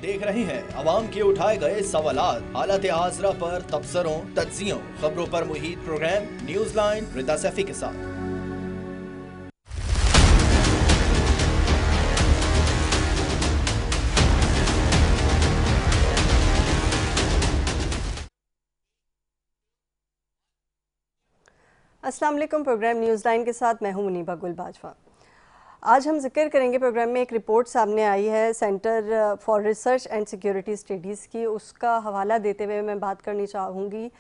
देख रहे हैं अवाम के उठाए गए सवालात, हालत हाजरा पर तबसरों, तज्जियों, खबरों पर मुहित प्रोग्राम न्यूज लाइन रिदा सैफी के साथ। अस्सलाम वालेकुम। प्रोग्राम न्यूज़ लाइन के साथ मैं हूं मुनीबा गुल बाजवा। आज हम जिक्र करेंगे प्रोग्राम में एक रिपोर्ट सामने आई है centre for research and security studies की। उसका हवाला देते हुए मैं बात करनी चाहूँगी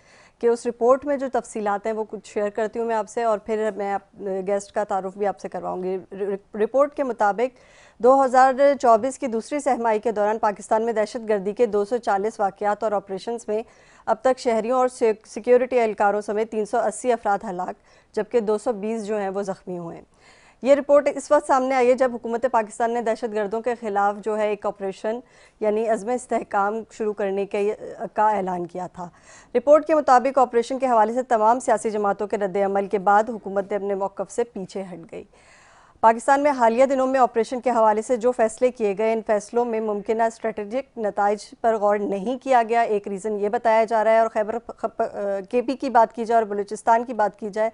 कि उस रिपोर्ट में जो तफसीलात हैं वो कुछ शेयर करती हूँ मैं आपसे, और फिर मैं गेस्ट का तारुफ भी आपसे करवाऊँगी। रिपोर्ट के मुताबिक 2024 की दूसरी सहमाही के दौरान पाकिस्तान में दहशत गर्दी के 240 वाक़यात और ऑपरेशंस में अब तक शहरियों और सिक्योरिटी एहलकारों समेत 380 अफराद हलाक, जबकि 220 जो हैं वो ज़ख्मी हुए हैं। ये रिपोर्ट इस वक्त सामने आई है जब हुकूमत पाकिस्तान ने दहशत गर्दों के ख़िलाफ़ जो है एक ऑपरेशन यानी अज़्म इस्तेहकाम शुरू करने का ऐलान किया था। रिपोर्ट के मुताबिक ऑपरेशन के हवाले से तमाम सियासी जमातों के रद्द-ए-अमल के बाद हुकूमत ने अपने मौक़िफ़ से पीछे हट गई। पाकिस्तान में हालिया दिनों में ऑपरेशन के हवाले से जो फैसले किए गए, इन फैसलों में मुमकिन स्ट्रेटजिक नताइज पर गौर नहीं किया गया। एक रीज़न ये बताया जा रहा है। और खैबर केपी की बात की जाए और बलूचिस्तान की बात की जाए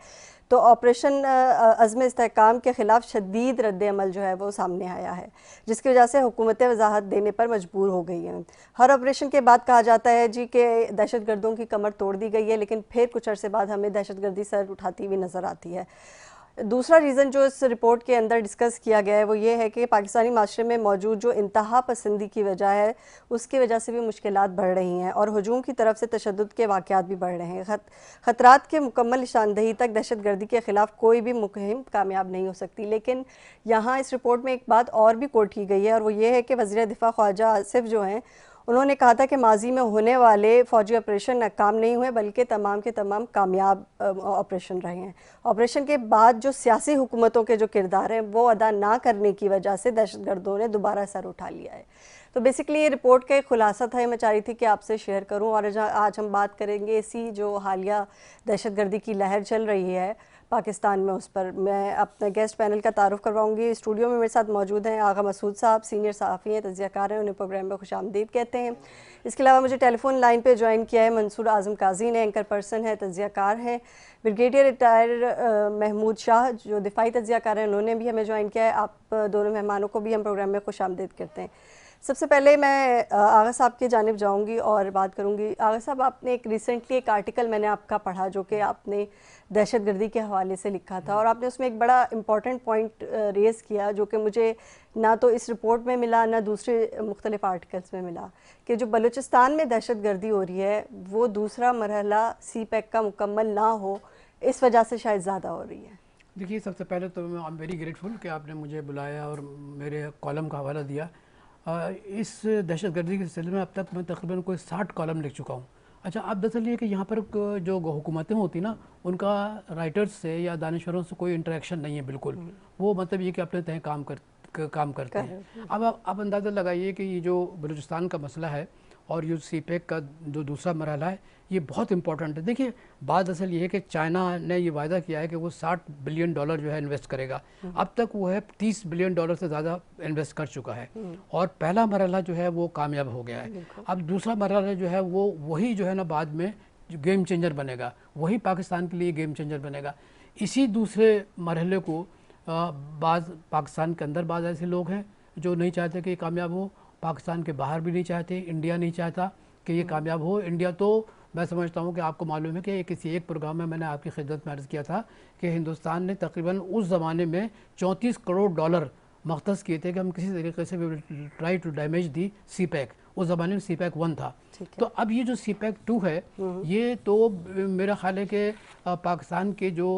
तो ऑपरेशन अज़्म इस्तेहकाम के ख़िलाफ़ शदीद रद्द-ए-अमल जो है वो सामने आया है, जिसकी वजह से हुकूमतें वजाहत देने पर मजबूर हो गई हैं। हर ऑपरेशन के बाद कहा जाता है जी कि दहशत गर्दों की कमर तोड़ दी गई है, लेकिन फिर कुछ अरसे बाद हमें दहशत गर्दी सर उठाती हुई नज़र आती है। दूसरा रीज़न जो इस रिपोर्ट के अंदर डिस्कस किया गया है वो ये है कि पाकिस्तानी माशरे में मौजूद जो इंतहा पसंदी की वजह है, उसकी वजह से भी मुश्किलात बढ़ रही हैं और हजूम की तरफ से तशद्दुद के वाक़यात भी बढ़ रहे हैं। ख़तरात के मुकम्मल निशानदही तक दहशत गर्दी के ख़िलाफ़ कोई भी मुहिम कामयाब नहीं हो सकती। लेकिन यहाँ इस रिपोर्ट में एक बात और भी कोट की गई है, और वो ये है कि वज़ीर दिफ़ा ख्वाजा आसिफ जो हैं उन्होंने कहा था कि माजी में होने वाले फ़ौजी ऑपरेशन नाकाम नहीं हुए, बल्कि तमाम के तमाम कामयाब ऑपरेशन रहे हैं। ऑपरेशन के बाद जो सियासी हुकूमतों के जो किरदार हैं वो अदा ना करने की वजह से दहशत गर्दों ने दोबारा सर उठा लिया है। तो बेसिकली ये रिपोर्ट का एक खुलासा था, मैं चाह रही थी कि आपसे शेयर करूं। और आज हम बात करेंगे इसी जो हालिया दहशत गर्दी की लहर चल रही है पाकिस्तान में, उस पर मैं अपने गेस्ट पैनल का तारुफ करवाऊंगी। स्टूडियो में मेरे साथ मौजूद हैं आगा मसूद साहब, सीनियर सहाफ़ी हैं, तज्ज़ियाकार हैं, उन्हें प्रोग्राम में खुशामदीद कहते हैं। इसके अलावा मुझे टेलीफोन लाइन पे ज्वाइन किया है मंसूर आज़म काजी ने, एंकर पर्सन है, तज्ज़ियाकार हैं। ब्रिगेडियर रिटायर महमूद शाह जो दिफाई तज्ज़ियाकार हैं, उन्होंने भी हमें ज्वाइन किया है। आप दोनों मेहमानों को भी हम प्रोग्राम में खुशामदीद करते हैं। सबसे पहले मैं आगा साहब की जानिब जाऊंगी और बात करूंगी। आगा साहब, आपने एक रिसेंटली एक आर्टिकल मैंने आपका पढ़ा जो कि आपने दहशत गर्दी के हवाले से लिखा था, और आपने उसमें एक बड़ा इम्पॉर्टेंट पॉइंट रेज़ किया जो कि मुझे ना तो इस रिपोर्ट में मिला ना दूसरे मुख्तलिफ आर्टिकल्स में मिला, कि जो बलूचिस्तान में दहशत गर्दी हो रही है वो दूसरा मरहला CPEC का मुकम्मल ना हो, इस वजह से शायद ज़्यादा हो रही है। देखिए, सबसे पहले तो आई एम वेरी ग्रेटफुल कि आपने मुझे बुलाया और मेरे कॉलम का हवाला दिया। इस दहशत गर्दी के सिलसिले में अब तक मैं तकरीबन कोई 60 कॉलम लिख चुका हूँ। अच्छा, अब दरअसल ये कि यहाँ पर जो हुकूमतें होती ना, उनका राइटर्स से या दानिशवरों से कोई इंटरेक्शन नहीं है बिल्कुल। वो मतलब ये कि अपने तय काम करते हैं। अब अंदाज़ा लगाइए कि ये जो बलूचिस्तान का मसला है और ये CPEC का जो दूसरा मरहला है, ये बहुत इंपॉर्टेंट है। देखिए, बात असल ये है कि चाइना ने ये वायदा किया है कि वो $60 बिलियन जो है इन्वेस्ट करेगा। अब तक वो है $30 बिलियन से ज़्यादा इन्वेस्ट कर चुका है, और पहला मरहला जो है वो कामयाब हो गया है। अब दूसरा मरहला जो है वो वही जो है ना बाद में गेम चेंजर बनेगा, वही पाकिस्तान के लिए गेम चेंजर बनेगा। इसी दूसरे मरहले को पाकिस्तान के अंदर बाज़ ऐसे लोग हैं जो नहीं चाहते कि ये कामयाब हो, पाकिस्तान के बाहर भी नहीं चाहते, इंडिया नहीं चाहता कि ये कामयाब हो। इंडिया तो मैं समझता हूँ कि आपको मालूम है कि किसी एक प्रोग्राम में मैंने आपकी खिदमत में अर्ज़ किया था कि हिंदुस्तान ने तकरीबन उस ज़माने में $34 करोड़ मख्तस किए थे कि हम किसी तरीके से try to damage the CPEC। उस ज़माने में CPEC 1 था। तो अब ये जो CPEC 2 है, ये तो मेरा ख्याल है कि पाकिस्तान के जो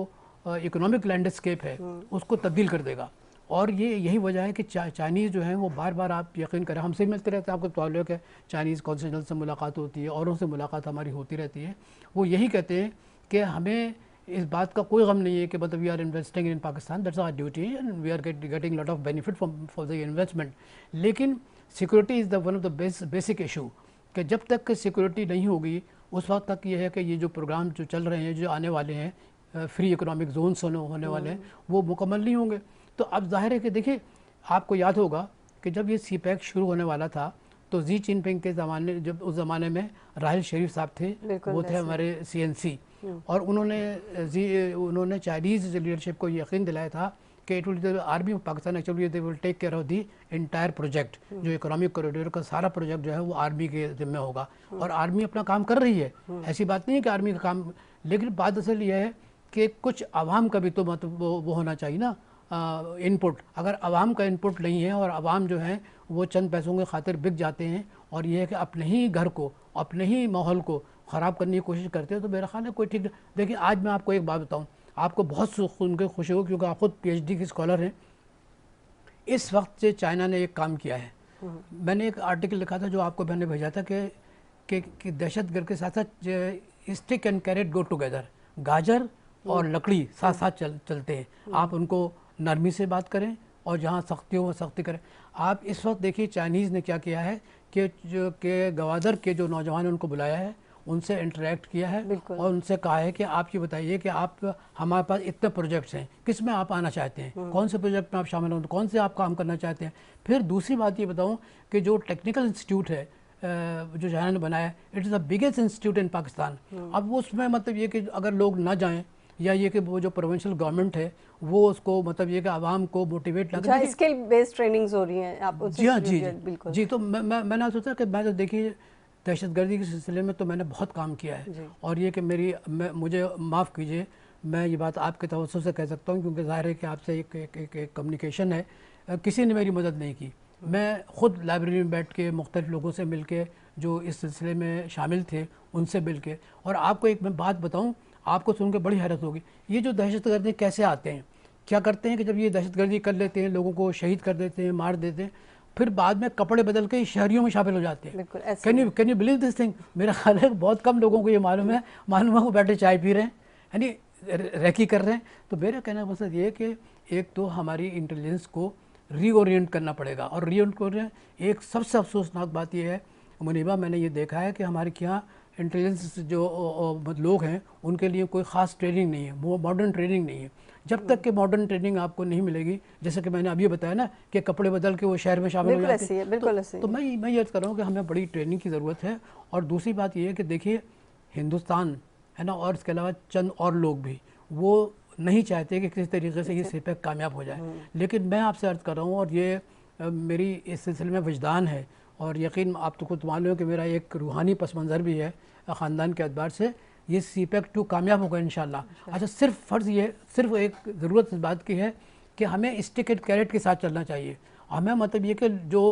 इकोनॉमिक लैंडस्केप है उसको तब्दील कर देगा। और यही वजह है कि चाइनीज़ जो हैं वो बार बार, आप यकीन करें, हमसे मिलते रहते हैं, आपको ताल्लुक़ है, चाइनीज़ कॉन्सल से मुलाकात होती है, औरों से मुलाकात हमारी होती रहती है। वो यही कहते हैं कि हमें इस बात का कोई गम नहीं है कि मतलब we are investing in Pakistan, that's our duty and we are getting lot of benefit for the investment. लेकिन security is the one of the basic issue, कि जब तक सिक्योरिटी नहीं होगी उस वक्त तक ये है कि ये जो प्रोग्राम जो चल रहे हैं, जो आने वाले हैं, फ्री इकोनॉमिक जोन्स होने वाले हैं, वो मुकम्मल नहीं होंगे। तो अब जाहिर है कि देखिए, आपको याद होगा कि जब ये CPEC शुरू होने वाला था تو زی جن پنگ کے زمانے, جب اس زمانے میں راحل شریف صاحب تھے, وہ تھے ہمارے CNC, اور انہوں نے چائنیز لیڈرشپ کو یقین دلایا تھا کہ army of Pakistan actually they will take care of the entire project, جو اکنامک کوریڈور کا سارا پروجیکٹ جو ہے وہ آرمی کے ذمہ ہوگا, اور آرمی اپنا کام کر رہی ہے, ایسی بات نہیں ہے کہ آرمی کا کام, لیکن بات اصل یہ ہے کہ کچھ عوام کا بھی تو مطلب وہ ہونا چاہیے نا ان پٹ. اگر عوام کا ان پٹ نہیں ہے اور عوام جو ہیں وہ چند پیسوں کے خاطر بک جاتے ہیں اور یہ ہے کہ اپنے ہی گھر کو, اپنے ہی ماحول کو خراب کرنے کی کوشش کرتے ہیں, تو میرا خیال ہے کوئی ٹھیک. دیکھیں آج میں آپ کو ایک بات بتاؤں, آپ کو بہت سن کے خوشی ہو کیونکہ آپ خود PhD کی اسکالر ہیں. اس وقت سے چائنا نے ایک کام کیا ہے, میں نے ایک آرٹیکل لکھا تھا جو آپ کو میں نے بھیجا تھا کہ دہشت گرد کے ساتھ ساتھ stick and carrot go together, گاجر اور لکڑی ساتھ ساتھ چلتے ہیں. آپ ان کو نرمی سے بات کریں اور جہاں سختی ہو وہ سختی کریں. آپ اس وقت دیکھیے چائنیز نے کیا کیا ہے کہ گوادر کے جو نوجوان ان کو بلایا ہے, ان سے انٹریکٹ کیا ہے اور ان سے کہا ہے کہ آپ یہ بتائیے کہ آپ ہمارے پاس اتنے پروجیکٹس ہیں, کس میں آپ آنا چاہتے ہیں, کون سے پروجیکٹ میں آپ شامل ہوں, کون سے آپ کام کرنا چاہتے ہیں. پھر دوسری بات یہ بتاؤں کہ جو ٹیکنیکل انسٹیٹیوٹ ہے جو چائنا نے بنایا ہے, it is the biggest institute in Pakistan. اب اس میں مطلب یہ کہ اگر لوگ نہ جائیں یا یہ کہ وہ جو پروونشل گورنمنٹ ہے وہ اس کو مطلب یہ کہ عوام کو موٹیویٹ نہ کرے. اسکل بیسڈ ٹریننگز ہو رہی ہیں آپ جی ہاں جی, تو میں نے سوچا کہ میں تو دیکھیے دہشت گردی کے سلسلے میں تو میں نے بہت کام کیا ہے, اور یہ کہ مجھے معاف کیجیے میں یہ بات آپ کے توسط سے کہہ سکتا ہوں کیونکہ ظاہر ہے کہ آپ سے ایک کمیونیکیشن ہے. کسی نے میری مدد نہیں کی, میں خود لائبریری میں بیٹھ کے مختلف لوگوں سے مل کے جو اس سلسلے میں شامل تھے ان سے مل کے, اور آپ کو ایک میں بات بتاؤں, آپ کو سن کے بڑی حیرت ہوگی, یہ جو دہشت گردی کیسے آتے ہیں, کیا کرتے ہیں کہ جب یہ دہشت گردی کر لیتے ہیں, لوگوں کو شہید کر دیتے ہیں, مار دیتے ہیں, پھر بعد میں کپڑے بدل کے شہریوں میں شامل ہو جاتے ہیں. Can you believe this thing? میرا خیال ہے بہت کم لوگوں کو یہ معلوم ہے وہ بیٹھے چائے پی رہے ہیں, یعنی ریکی کر رہے ہیں. تو میرا کہنا مقصد یہ ہے کہ ایک تو ہماری انٹیلیجنس کو ری اورینٹ کرنا پڑے گا, اور ری اورینٹ ایک سب سے افسوسناک بات یہ ہے منیبہ, میں نے یہ دیکھا ہے کہ ہمارے یہاں انٹیلیجنس جو لوگ ہیں ان کے لیے کوئی خاص ٹریننگ نہیں ہے, وہ ماڈرن ٹریننگ نہیں ہے. جب تک کہ ماڈرن ٹریننگ آپ کو نہیں ملے گی, جیسے کہ میں نے ابھی بتایا نا کہ کپڑے بدل کے وہ شہر میں شامل ہو جاتے ہیں, تو میں یہ کر رہا ہوں کہ ہمیں بڑی ٹریننگ کی ضرورت ہے. اور دوسری بات یہ ہے کہ دیکھیے ہندوستان ہے نا, اور اس کے علاوہ چند اور لوگ بھی وہ نہیں چاہتے کہ کسی طریقے سے یہ سپیک کامیاب ہو جائے, لیکن میں آپ سے عرض کر رہا ہوں, اور یہ میری اس سلسلے میں وجدان ہے, اور یقین آپ تو خود معلوم ہے کہ میرا ایک روحانی پس منظر بھی ہے خاندان کے اعتبار سے, یہ CPEC 2 کامیاب ہوگا انشاءاللہ. اچھا صرف فرض یہ, صرف ایک ضرورت اس بات کی ہے کہ ہمیں اسٹک اینڈ کیرٹ کے ساتھ چلنا چاہیے. ہمیں مطلب یہ کہ جو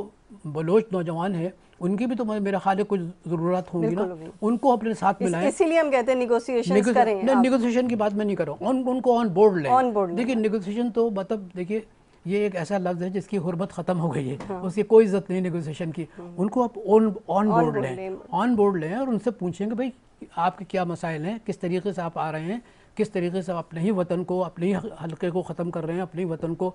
بلوچ نوجوان ہیں ان کی بھی تو میرا خیال ہے کچھ ضرورت ہوں گی نا, ان کو اپنے ساتھ ملائیں. اسی لیے ہم کہتے ہیں نیگوسیشن کریں. نیگوسیشن کی بات میں نہیں کر رہا ہوں, ان کو آن بورڈ لیں. دیکھیے نیگوسیشن تو مطلب دیکھیے یہ ایک ایسا لفظ ہے جس کی حرمت ختم ہو گئی ہے, اس کی کوئی عزت نہیں نیگوسیشن کی. ان کو آپ آن بورڈ لیں اور ان سے پوچھیں کہ بھائی آپ کے کیا مسائل ہیں, کس طریقے سے آپ آ رہے ہیں, کس طریقے سے اپنے ہی وطن کو, اپنے ہی حلقے کو ختم کر رہے ہیں, اپنے ہی وطن کو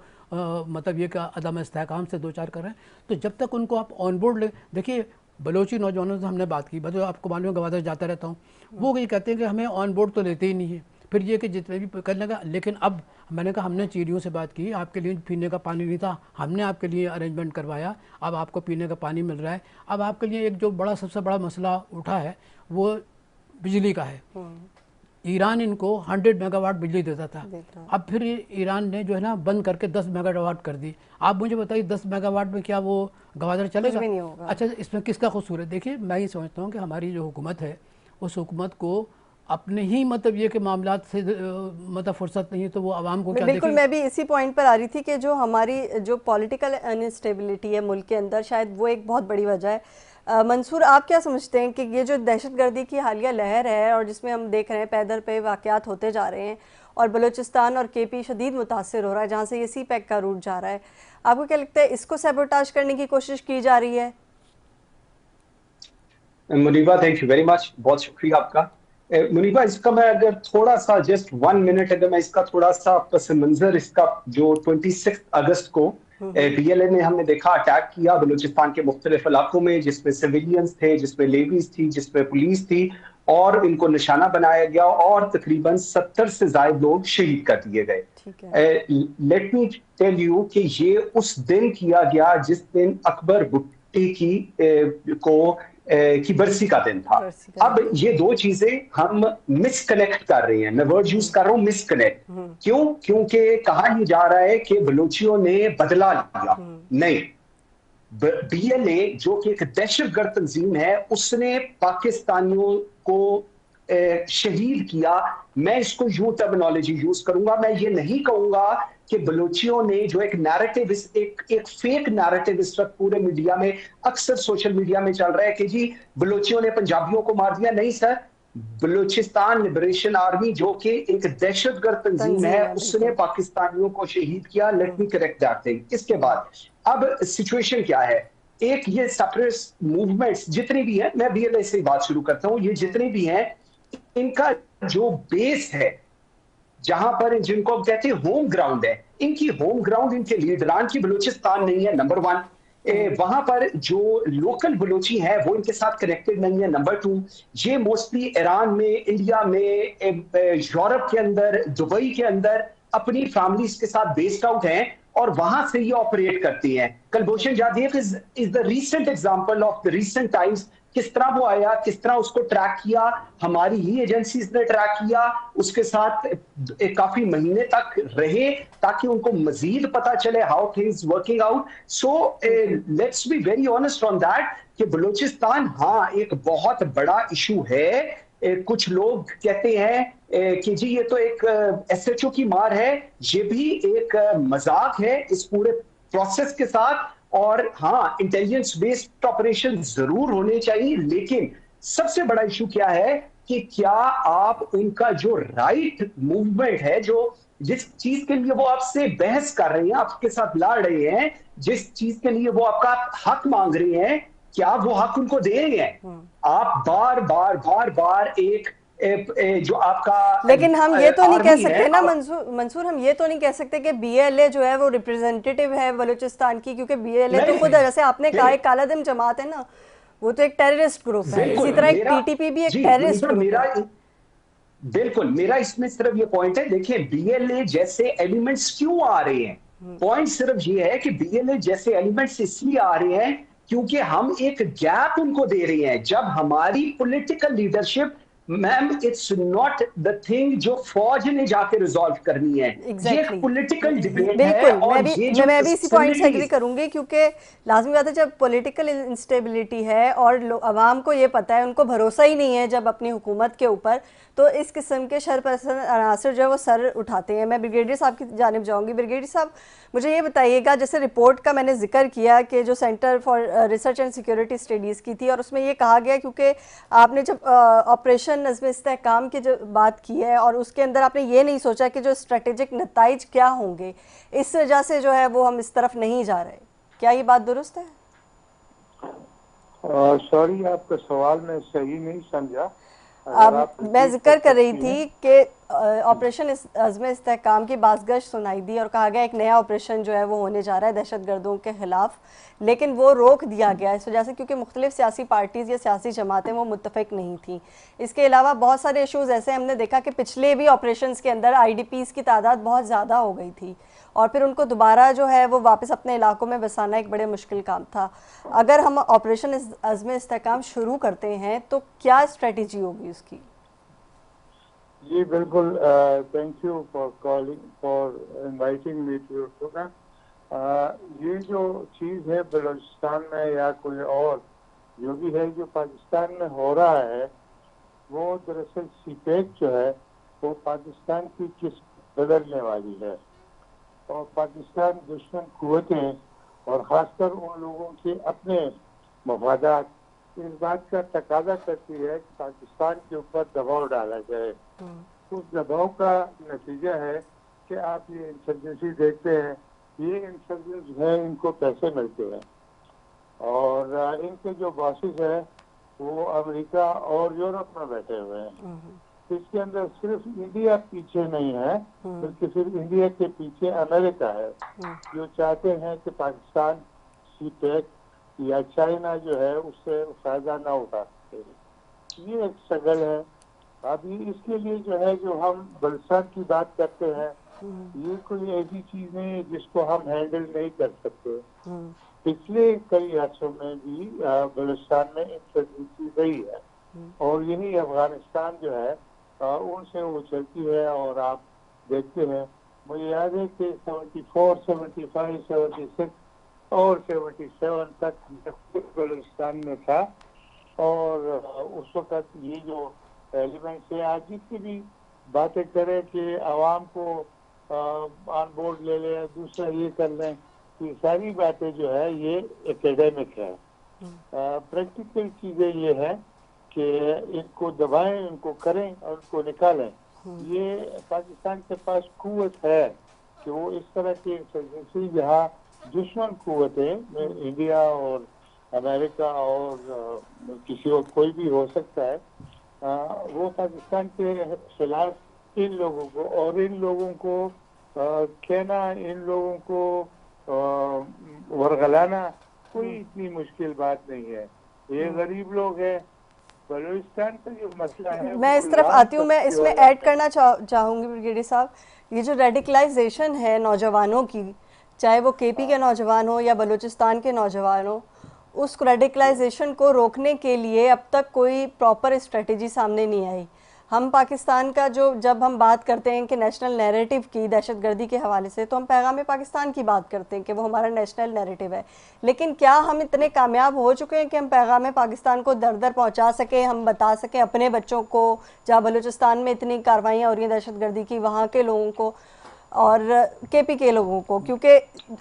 مطلب یہ کہ عدم استحکام سے دوچار کر رہے ہیں. تو جب تک ان کو آپ آن بورڈ لیں, دیکھیے بلوچی نوجوانوں سے ہم نے بات کی, بس آپ کو معلوم ہے گوادر جاتا رہتا ہوں, وہ یہ کہتے ہیں کہ ہمیں آن بورڈ تو لیتے ہی نہیں ہے. پھر یہ کہ جتنے بھی کرنے کا, لیکن اب میں نے کہا ہم نے چیڑیوں سے بات کی, آپ کے لیے پینے کا پانی نہیں تھا, ہم نے آپ کے لیے ارینجمنٹ کروایا, اب آپ کو پینے کا پانی مل رہا ہے. اب آپ کے لیے ایک جو سب سے بڑا مسئلہ اٹھا ہے وہ بجلی کا ہے. ایران ان کو 100 میگا واٹ بجلی دیتا تھا, اب پھر ایران نے جو ہے نا بند کر کے 10 میگا واٹ کر دی. آپ مجھے بتائیے 10 میگا واٹ میں کیا وہ گوادر چلے گا؟ اچھا اس میں کس کا قصور ہے؟ دیکھیے میں یہ سمجھتا ہوں کہ ہماری جو حکومت ہے اس حکومت کو اپنے ہی مطلب یہ کہ معاملات سے مطلب فرصت نہیں ہے, تو وہ عوام کو کیا دیکھیں. بالکل, میں بھی اسی پوائنٹ پر آ رہی تھی کہ جو ہماری جو پولیٹیکل انسٹیبلٹی ہے ملک کے اندر, شاید وہ ایک بہت بڑی وجہ ہے. منصور, آپ کیا سمجھتے ہیں کہ یہ جو دہشت گردی کی حالیہ لہر ہے اور جس میں ہم دیکھ رہے ہیں پیدر پہ واقعات ہوتے جا رہے ہیں اور بلوچستان اور KP شدید متاثر ہو رہا ہے جہاں سے یہ CPEC کا روٹ جا رہا ہے, آپ کو کیا لگتا ہے اس کو سیبوٹاج کرنے کی کوشش کی جا رہی ہے؟ Muniba thank you very much, بہت شکریہ آپ کا. منیبہ اس کا میں اگر تھوڑا سا جسٹ 1 منٹ اگر میں اس کا تھوڑا سا پس منظر, اس کا جو 26 اگست کو PLA نے ہم نے دیکھا اٹیک کیا بلوچستان کے مختلف علاقوں میں, جس میں سویلینز تھے, جس میں لیویز تھی, جس میں پولیس تھی, اور ان کو نشانہ بنایا گیا اور تقریباً 70 سے زائد لوگ شہید کر دیے گئے. لیٹ می ٹیل یو کہ یہ اس دن کیا گیا جس دن اکبر की बरसी का दिन था। अब ये दो चीजें हम मिसकनेक्ट कर रहे हैं। मैं वर्ड यूज कर रहा हूं मिसकनेक्ट। क्यों? क्योंकि कहा यह जा रहा है कि बलूचियों ने बदला लिया। नहीं, BLA जो कि एक दहशतगर्द तंजीम है, उसने पाकिस्तानियों को शहीद किया। मैं इसको यूं टर्मिनोलॉजी यूज करूंगा, मैं ये नहीं कहूंगा कि बलूचियों ने जो एक नैरेटिव, एक फेक नैरेटिव इस वक्त पूरे मीडिया में, अक्सर सोशल मीडिया में चल रहा है कि जी बलूचियों ने पंजाबियों को मार दिया। नहीं सर, बलूचिस्तान लिबरेशन आर्मी जो कि एक दहशतगर्द तंजीम है, उसने पाकिस्तानियों को शहीद किया। Let me correct that thing. इसके बाद अब सिचुएशन क्या है? एक ये सेपरेटिस्ट मूवमेंट्स जितनी भी है, मैं BLA से बात शुरू करता हूं, ये जितने भी हैं इनका जो बेस है, जहां पर जिनको हम कहते हैं होम ग्राउंड है, इनकी होम ग्राउंड, इनके लीडरान की बलूचिस्तान नहीं है, नंबर 1। वहां पर जो लोकल बलूची है वो इनके साथ कनेक्टेड नहीं है, नंबर 2। ये मोस्टली ईरान में, इंडिया में, यूरोप के अंदर, दुबई के अंदर अपनी फैमिलीज के साथ बेस्ड आउट हैं और वहां से ये ऑपरेट करती हैं। Kulbhushan Jadhav is the recent example of the recent times. किस तरह वो आया, किस तरह उसको ट्रैक किया, हमारी ही एजेंसीज ने ट्रैक किया, उसके साथ काफी महीने तक रहे ताकि उनको मजीद पता चले how things working out. So let's be very honest on that कि बलूचिस्तान हाँ एक बहुत बड़ा इशू है। कुछ लोग कहते हैं कि जी ये तो एक SHO की मार है, ये भी एक मजाक है इस पूरे प्रोसेस के साथ। और हाँ, इंटेलिजेंस बेस्ड ऑपरेशन जरूर होने चाहिए, लेकिन सबसे बड़ा इशू क्या है कि क्या आप उनका जो राइट मूवमेंट है, जो जिस चीज के लिए वो आपसे बहस कर रहे हैं, आपके साथ लड़ रहे हैं, जिस चीज के लिए वो आपका हक मांग रहे हैं, क्या वो हक उनको दे रहे हैं? आप बार बार एक जो आपका, लेकिन हम ये तो नहीं कह सकते ना मंसूर, हम ये तो नहीं कह सकते कि BLA जो है वो रिप्रेजेंटेटिव है बलूचिस्तान की, क्योंकि BLA तो खुद जैसे आपने कहा एक कालादम जमात है ना, वो तो एक टेररिस्ट ग्रुप है। इसी तरह एक PTP भी एक टेररिस्ट ग्रुप है। बिल्कुल, मेरा इसमें सिर्फ ये पॉइंट है, देखिए BLA जैसे एलिमेंट्स क्यों आ रहे हैं, पॉइंट सिर्फ ये है कि BLA जैसे एलिमेंट्स इसलिए आ रहे हैं क्योंकि हम एक गैप उनको दे रहे हैं। जब हमारी political leadership, ma'am it's not the thing जो फौज ने जाके रिजॉल्व करनी है, ये पॉलिटिकल डिबेट है। और मैं भी इसी पॉइंट से एग्री करूंगी, क्योंकि लाजमी बात है जब पॉलिटिकल इंस्टेबिलिटी है और अवाम को ये पता है, उनको भरोसा ही नहीं है जब अपनी हुकूमत के ऊपर, तो इस किस्म के शरपरस्त अनासर जो है वो सर उठाते हैं। मैं ब्रिगेडियर साहब की जानिब जाऊंगी। ब्रिगेडियर साहब, मुझे ये बताइएगा, जैसे रिपोर्ट का मैंने जिक्र किया कि जो centre for research and security studies की थी, और उसमें ये कहा गया, क्योंकि आपने जब ऑपरेशन नज़्म इस्तेहकाम की जो बात की है और उसके अंदर आपने ये नहीं सोचा कि जो स्ट्रेटेजिक नताइज क्या होंगे, इस वजह से जो है वो हम इस तरफ नहीं जा रहे। क्या ये बात दुरुस्त है? सॉरी, आपका सवाल मैं सही नहीं समझा। मैं जिक्र कर रही थी कि ऑपरेशन अज़्म इस्तेहकाम की बाज़गश्त सुनाई दी और कहा गया एक नया ऑपरेशन जो है वो होने जा रहा है दहशतगर्दों के खिलाफ, लेकिन वो रोक दिया गया इस वजह से क्योंकि मुख्तलिफ सियासी पार्टीज़ या सियासी जमातें वो मुत्तफ़िक नहीं थी। इसके अलावा बहुत सारे इशूज़ ऐसे हमने देखा कि पिछले भी ऑपरेशंस के अंदर IDPs की तादाद बहुत ज़्यादा हो गई थी और फिर उनको दोबारा जो है वो वापस अपने इलाकों में बसाना एक बड़े मुश्किल काम था। अगर हम ऑपरेशन अज़्म इस्तेहकाम शुरू करते हैं तो क्या स्ट्रेटजी होगी उसकी? जी बिल्कुल, thank you for inviting me to your programme. ये जो चीज़ है बलूचिस्तान में या कोई और जो भी है जो पाकिस्तान में हो रहा है, वो दरअसल सीपेक जो है वो पाकिस्तान की किस्मत बदलने वाली है और पाकिस्तान दुश्मन कुव्वतें और ख़ासकर उन लोगों के अपने मफादात इस बात का तकाजा करती है कि पाकिस्तान के ऊपर दबाव डाला जाए। उस दबाव का नतीजा है कि आप ये इंसर्जेंसी देखते हैं, ये इंसर्जेंस है इनको पैसे मिलते हैं और इनके जो बॉसेस हैं वो अमेरिका और यूरोप में बैठे हुए हैं। इसके अंदर सिर्फ इंडिया पीछे नहीं है बल्कि सिर्फ इंडिया के पीछे अमेरिका है जो चाहते हैं कि पाकिस्तान सीपेक या चाइना जो है उससे फायदा ना उठा सके। ये एक स्ट्रगल है। अभी इसके लिए जो है जो हम बलसान की बात करते हैं, ये कोई ऐसी चीज नहीं है जिसको हम हैंडल नहीं कर सकते। पिछले कई अरसों में भी बलूचिस्तान में इंसर्जेंसी रही है और यही अफगानिस्तान जो है उनसे वो चलती है। और आप देखते हैं, मुझे याद है कि 74, 75, 76 और 77 तक बलूचिस्तान में था और उस वक्त ये जो एलिमेंट्स है, आज जितनी भी बातें करें कि आवाम को ऑन बोर्ड ले लें, दूसरा ये कर लें, ये सारी बातें जो है ये एकेडमिक है। प्रैक्टिकल चीज़ें ये है कि इनको दबाएं, इनको करें और इनको निकालें। ये पाकिस्तान के पास कुव्वत है कि वो इस तरह की इंसर्जेंसी जहाँ दुश्मन कुव्वतें इंडिया और अमेरिका और किसी और कोई भी हो सकता है, वो पाकिस्तान के खिलाफ इन लोगों को और इन लोगों को कहना, इन लोगों को वरगलाना कोई इतनी मुश्किल बात नहीं है। ये गरीब लोग हैं। बलूचिस्तान का जो मसला है, मैं इस तरफ आती हूँ, मैं इसमें ऐड करना चाहूँगी ब्रिगेडियर साहब, ये जो रेडिकलाइजेशन है नौजवानों की, चाहे वो केपी के नौजवान हो या बलूचिस्तान के नौजवान हो, उस रेडिकलाइजेशन को रोकने के लिए अब तक कोई प्रॉपर स्ट्रेटेजी सामने नहीं आई। हम पाकिस्तान का जब हम बात करते हैं कि नेशनल नैरेटिव की दहशतगर्दी के हवाले से, तो हम पैगाम पाकिस्तान की बात करते हैं कि वो हमारा नेशनल नैरेटिव है, लेकिन क्या हम इतने कामयाब हो चुके हैं कि हम पैगाम पाकिस्तान को दर दर पहुंचा सकें, हम बता सकें अपने बच्चों को, जहाँ बलूचिस्तान में इतनी कार्रवाइयाँ हो रही हैं दहशतगर्दी की, वहाँ के लोगों को और केपी के लोगों को? क्योंकि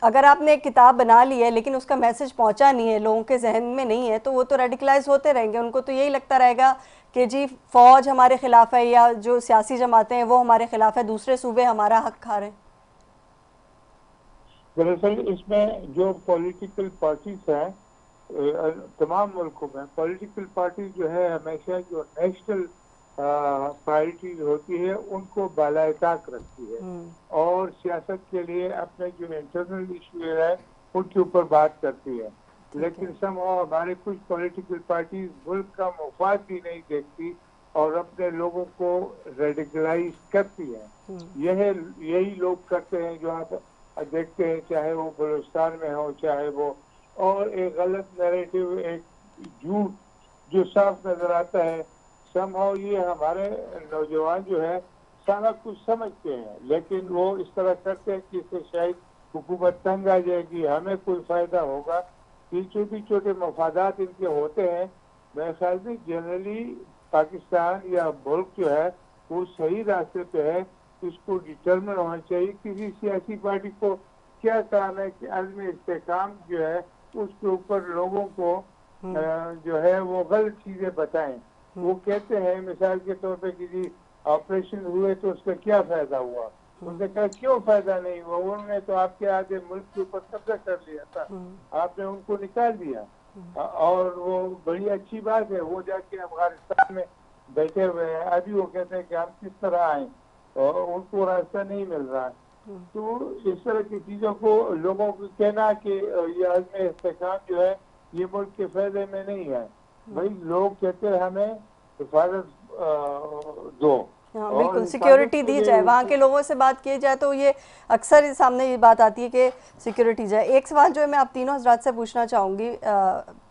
अगर आपने एक किताब बना ली है लेकिन उसका मैसेज पहुंचा नहीं है, लोगों के जहन में नहीं है, तो वो तो रेडिकलाइज होते रहेंगे। उनको तो यही लगता रहेगा कि जी फौज हमारे खिलाफ है या जो सियासी जमातें हैं वो हमारे खिलाफ है, दूसरे सूबे हमारा हक खा रहे हैं। दरअसल इसमें जो पॉलिटिकल पार्टीज हैं तमाम मुल्कों में, पॉलिटिकल पार्टी जो है हमेशा जो नेशनल प्रायोरिटीज होती है उनको बालाए ताक रखती है और सियासत के लिए अपने जो इंटरनल इशू है उनके ऊपर बात करती है। लेकिन हमारे कुछ पॉलिटिकल पार्टीज मुल्क का मुफाद भी नहीं देखती और अपने लोगों को रेडिकलाइज करती है। यही लोग करते हैं जो आप देखते हैं, चाहे वो बलूचिस्तान में हो, चाहे वो, और एक गलत नैरेटिव, एक झूठ जो साफ नजर आता है। समहाउ ये हमारे नौजवान जो है सारा कुछ समझते हैं, लेकिन वो इस तरह करते हैं कि इससे शायद हुकूमत तंग आ जाएगी, हमें कोई फायदा होगा। ये छोटे छोटे मफादात इनके होते हैं। मेरे ख्याल से जनरली पाकिस्तान या मुल्क जो है वो सही रास्ते पे है। इसको डिटरमिन होना चाहिए किसी सियासी पार्टी को क्या काम है कि आदमी इस्तेकाम जो है उसके ऊपर लोगों को जो है वो गलत चीजें बताएं। वो कहते हैं मिसाल के तौर पे कि जी ऑपरेशन हुए तो उसका क्या फायदा हुआ, उनसे कहा क्यों फायदा नहीं हुआ, उन्होंने तो आपके आगे मुल्क के ऊपर कब्जा कर लिया था, आपने उनको निकाल दिया। और वो बड़ी अच्छी बात है, वो जाके अफगानिस्तान में बैठे हुए हैं, अभी वो कहते हैं कि हम किस तरह आए और उनको रास्ता नहीं मिल रहा है। तो इस तरह की चीजों को लोगों को कहना कि ये आदमी इस्तेकाम जो है ये मुल्क के फायदे में नहीं है, भाई लोग कहते हैं हमें हिफाजत दो, हाँ बिल्कुल, सिक्योरिटी दी जाए, वहाँ के लोगों से बात की जाए, तो ये अक्सर सामने ये बात आती है कि सिक्योरिटी जाए। एक सवाल जो है मैं आप तीनों हजरात से पूछना चाहूँगी,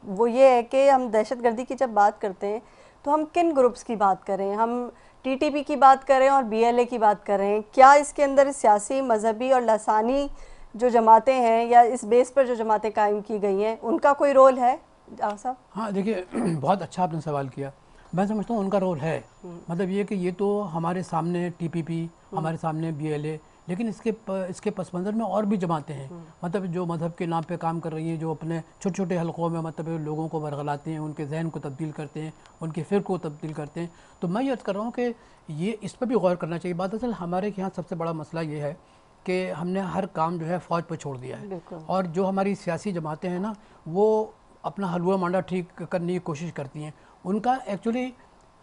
वो ये है कि हम दहशतगर्दी की जब बात करते हैं तो हम किन ग्रुप्स की बात करें? हम टीटीपी की बात करें और बीएलए की बात करें? क्या इसके अंदर सियासी, मजहबी और लसानी जो जमातें हैं या इस बेस पर जो जमातें कायम की गई हैं उनका कोई रोल है साहब? हाँ देखिए, बहुत अच्छा आपने सवाल किया। मैं समझता हूँ उनका रोल है। मतलब ये कि ये तो हमारे सामने टीपीपी, हमारे सामने बीएलए, लेकिन इसके पस मंज़र में और भी जमातें हैं, मतलब जो मज़हब के नाम पे काम कर रही हैं, जो अपने छोटे छोटे हलकों में मतलब लोगों को बरगलाते हैं, उनके जहन को तब्दील करते हैं, उनके फ़िर को तब्दील करते हैं। तो मैं ये अर्ज़ कर रहा हूँ कि ये इस पर भी गौर करना चाहिए। बात असल हमारे यहाँ सबसे बड़ा मसला ये है कि हमने हर काम जो है फ़ौज पर छोड़ दिया है, और जो हमारी सियासी जमातें हैं ना, वो अपना हलवा मांडा ठीक करने की कोशिश करती हैं। उनका एक्चुअली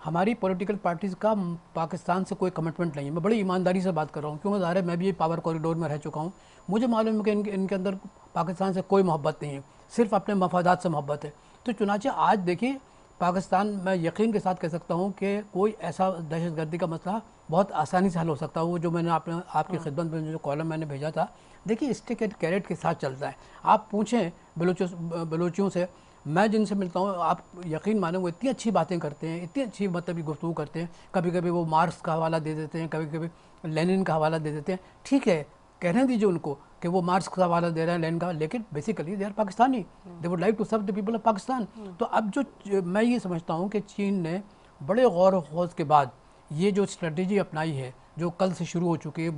हमारी पॉलिटिकल पार्टीज़ का पाकिस्तान से कोई कमिटमेंट नहीं है। मैं बड़ी ईमानदारी से बात कर रहा हूँ, क्योंकि ज़ाहिर है मैं भी पावर कॉरिडोर में रह चुका हूँ, मुझे मालूम है कि इनके अंदर पाकिस्तान से कोई मोहब्बत नहीं है, सिर्फ अपने मफादात से मोहब्बत है। तो चुनांचे आज देखिए पाकिस्तान मैं यकीन के साथ कह सकता हूँ कि कोई ऐसा दहशत गर्दी का मसला बहुत आसानी से हल हो सकता है। वो जो मैंने आपकी खिदमत में जो कॉलम मैंने भेजा था, देखिए स्टिक एंड कैरेट के साथ चलता है। आप पूछें बलोचियों से, मैं जिनसे मिलता हूँ, आप यकीन माने वो इतनी अच्छी बातें करते हैं, इतनी अच्छी मतलब गुफ्तगू करते हैं। कभी कभी वो मार्क्स का हवाला दे देते हैं, कभी कभी लेनिन का हवाला दे देते हैं। ठीक है, कहने दीजिए उनको कि वो मार्क्स का हवाला दे रहे हैं, लेनिन का, लेकिन basically they are Pakistani, they would like to serve the people of Pakistan. तो अब जो मैं ये समझता हूँ कि चीन ने बड़े गौर खौज के बाद ये जो स्ट्रेटजी अपनाई है, जो कल से शुरू हो चुकी है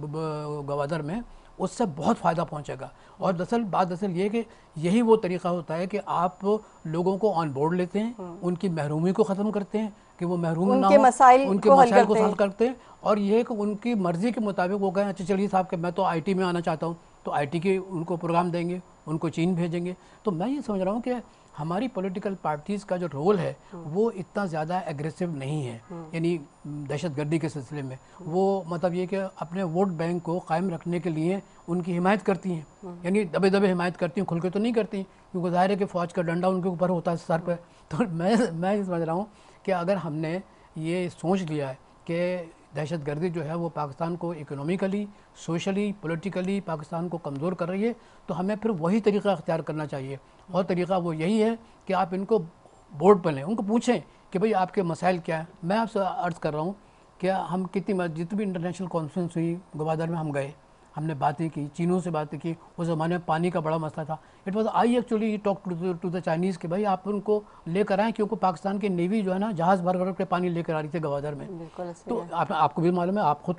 गवादर में, उससे बहुत फ़ायदा पहुंचेगा। और दरअसल ये कि यही वो तरीक़ा होता है कि आप लोगों को ऑन बोर्ड लेते हैं, उनकी महरूमी को ख़त्म करते हैं कि वो महरूम ना हो, उनके मसाइल को हल करते हैं, और ये कि उनकी मर्ज़ी के मुताबिक वो कहें अच्छा चलिए साहब कि मैं तो आईटी में आना चाहता हूँ, तो आईटी के उनको प्रोग्राम देंगे, उनको चीन भेजेंगे। तो मैं ये समझ रहा हूँ कि हमारी पॉलिटिकल पार्टीज़ का जो रोल है वो इतना ज़्यादा एग्रेसिव नहीं है, यानी दहशतगर्दी के सिलसिले में। वो मतलब ये कि अपने वोट बैंक को कायम रखने के लिए उनकी हिमायत करती हैं, यानी दबे दबे हिमायत करती हैं, खुल के तो नहीं करती, क्योंकि ज़ाहिर है कि फ़ौज का डंडा उनके ऊपर होता है सर पर। तो मैं ये समझ रहा हूँ कि अगर हमने ये सोच लिया है कि दहशतगर्दी जो है वो पाकिस्तान को इकोनॉमिकली, सोशली, पॉलिटिकली पाकिस्तान को कमज़ोर कर रही है, तो हमें फिर वही तरीक़ा अख्तियार करना चाहिए। और तरीक़ा वो यही है कि आप इनको बोर्ड पर लें, उनको पूछें कि भाई आपके मसाइल क्या हैं। मैं आपसे अर्ज़ कर रहा हूँ कि हम जितनी भी इंटरनेशनल कॉन्फ्रेंस हुई गवादर में हम गए, हमने बातें की, चीनों से बातें की। उस ज़माने में पानी का बड़ा मसला था। It was I actually talk to the Chinese कि भाई आप उनको लेकर आएँ, क्योंकि पाकिस्तान की नेवी जो है ना जहाज़ भर भर के पानी लेकर आ रही थी गवादर में। तो आपको भी मालूम है, आप खुद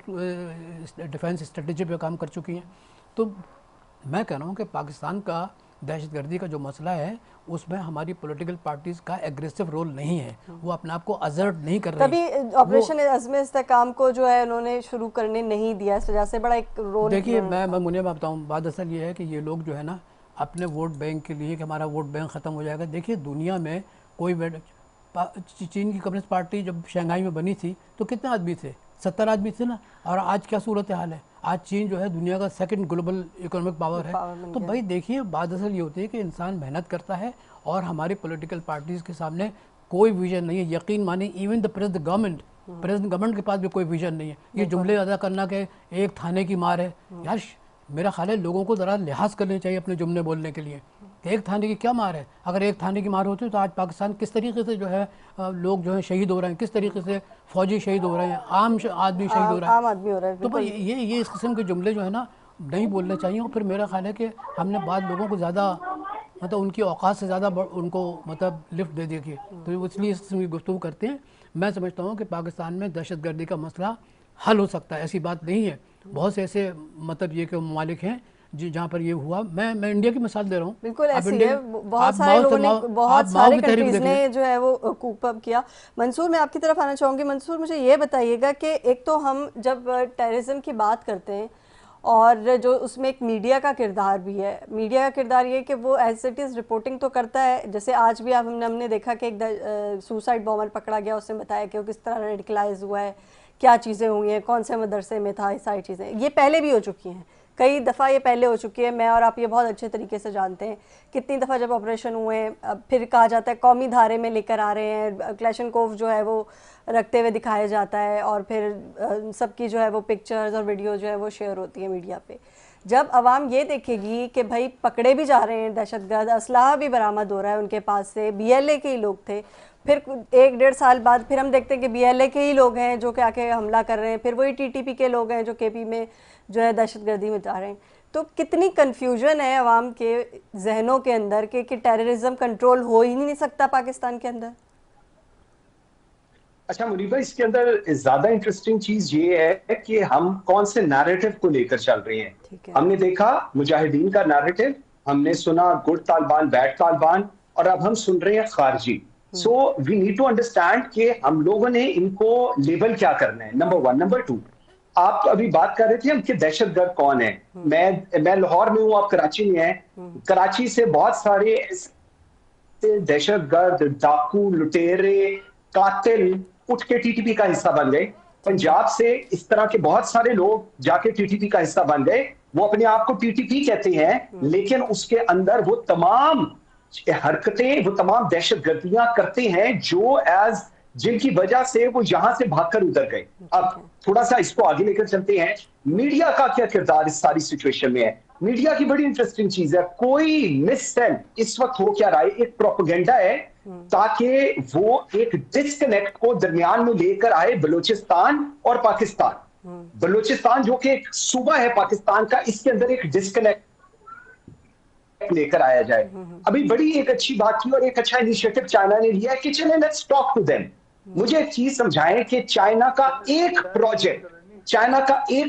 डिफेंस स्ट्रेटजी पे काम कर चुकी हैं। तो मैं कह रहा हूँ कि पाकिस्तान का दहशतगर्दी का जो मसला है उसमें हमारी पॉलिटिकल पार्टीज़ का एग्रेसिव रोल नहीं है, वो अपने आप को असर्ट नहीं कर रही। तभी ऑपरेशन अज़्म इस्तेहकाम को जो है उन्होंने शुरू करने नहीं दिया, इस वजह से बड़ा एक रोल। देखिए मैं मुझे बताऊँ, बात असल ये है कि ये लोग जो है ना अपने वोट बैंक के लिए कि हमारा वोट बैंक ख़त्म हो जाएगा। देखिए दुनिया में कोई चीन की कम्युनिस्ट पार्टी जब शंघाई में बनी थी तो कितने आदमी थे? 70 आदमी थे ना। और आज क्या सूरत हाल है? आज चीन जो है दुनिया का सेकंड ग्लोबल इकोनॉमिक पावर है। तो भाई देखिए बात असल ये होती है कि इंसान मेहनत करता है और हमारी पॉलिटिकल पार्टीज़ के सामने कोई विजन नहीं है। यकीन माने इवन द प्रेजेंट गवर्नमेंट के पास भी कोई विजन नहीं है। ये जुमले अदा करना कि एक थाने की मार है, यार मेरा ख्याल है लोगों को ज़रा लिहाज करने चाहिए अपने जुमले बोलने के लिए। एक थाने की क्या मार है? अगर एक थाने की मार होती तो आज पाकिस्तान किस तरीके से जो है लोग जो है शहीद हो रहे हैं, किस तरीके से फौजी शहीद हो रहे हैं, आम आदमी शहीद हो रहा है। तो भाई ये इस किस्म के जुमले जो है ना नहीं बोलने चाहिए। और फिर मेरा ख्याल है कि हमने बाद लोगों को ज़्यादा मतलब उनकी औकात से ज़्यादा उनको मतलब लिफ्ट दे दी, तो इसलिए इस किस्म की गुफ्तगू करते हैं। मैं समझता हूँ कि पाकिस्तान में दहशतगर्दी का मसला हल हो सकता है, ऐसी बात नहीं है। बहुत से ऐसे मतलब ये कि ममालिक हैं जहाँ पर ये हुआ। मैं इंडिया की मिसाल दे रहा हूँ। बिल्कुल ऐसी है, बहुत सारे लोगों ने, बहुत सारे कंट्रीज ने जो है वो कूप अप किया। मंसूर, मैं आपकी तरफ आना चाहूँगी। मंसूर, मुझे ये बताइएगा कि एक तो हम जब टेररिज्म की बात करते हैं और जो उसमें एक मीडिया का किरदार भी है, मीडिया का किरदार ये कि वो एज इट इज़ रिपोर्टिंग तो करता है। जैसे आज भी हमने देखा कि एक सुसाइड बॉम्बर पकड़ा गया, उसने बताया कि वो किस तरह रेडिकलाइज हुआ है, क्या चीज़ें हुई हैं, कौन से मदरसे में था, ये सारी चीज़ें ये पहले भी हो चुकी हैं, कई दफ़ा ये पहले हो चुकी है। मैं और आप ये बहुत अच्छे तरीके से जानते हैं कितनी दफ़ा जब ऑपरेशन हुए फिर कहा जाता है कौमी धारे में लेकर आ रहे हैं, क्लैशनकोव जो है वो रखते हुए दिखाया जाता है और फिर सबकी जो है वो पिक्चर्स और वीडियो जो है वो शेयर होती है मीडिया पे। जब आवाम ये देखेगी कि भाई पकड़े भी जा रहे हैं दहशतगर्द, असलाह भी बरामद हो रहा है उनके पास से, BLA के ही लोग थे, फिर 1-1.5 साल बाद फिर हम देखते हैं कि BLA के ही लोग हैं जो कि आके हमला कर रहे हैं, फिर वही TTP के लोग हैं जो KP में जो है दहशतगर्दी में जा रहे हैं। तो कितनी कन्फ्यूजन है अवाम के जहनों के अंदर कि टेररिज्म कंट्रोल हो ही नहीं सकता पाकिस्तान के अंदर। अच्छा मुनीबा, इसके अंदर ज्यादा इंटरेस्टिंग चीज ये है कि हम कौन से नैरेटिव को लेकर चल रहे हैं। हमने देखा मुजाहिदीन का नैरेटिव, हमने सुना गुड तालिबान बैड तालिबान, और अब हम सुन रहे हैं खारजी। So we need to understand कि हम लोगों ने इनको लेबल क्या करना है, नंबर 1। नंबर 2, आप अभी बात कर रहे थे हम कि दहशतगर्द कौन है। मैं लाहौर में हूँ, आप कराची में हैं। कराची से बहुत सारे दहशतगर्द, डाकू, लुटेरे, कातिल उठ के TTP का हिस्सा बन गए। पंजाब से इस तरह के बहुत सारे लोग जाके TTP का हिस्सा बन गए। वो अपने आप को TTP कहते हैं, लेकिन उसके अंदर वो तमाम हरकतें, वो तमाम दहशत गर्दियां करते हैं जो जिनकी वजह से वो यहां से भागकर उधर गए। अब थोड़ा सा इसको आगे लेकर चलते हैं, मीडिया का क्या किरदार इस सारी सिचुएशन में है। मीडिया की बड़ी इंटरेस्टिंग चीज है, कोई मिससेंड इस वक्त हो क्या रहा है, एक प्रोपेगेंडा है ताकि वो एक डिस्कनेक्ट को दरमियान में लेकर आए बलूचिस्तान और पाकिस्तान। बलूचिस्तान जो कि एक सूबा है पाकिस्तान का, इसके अंदर एक डिस्कनेक्ट लेकर आया जाए। अभी बड़ी एक अच्छी बात थी और एक अच्छा इनिशिएटिव चाइना ने लिया है कि चले लेट्स टॉक टू देम। मुझे एक चीज समझाएं कि चाइना का एक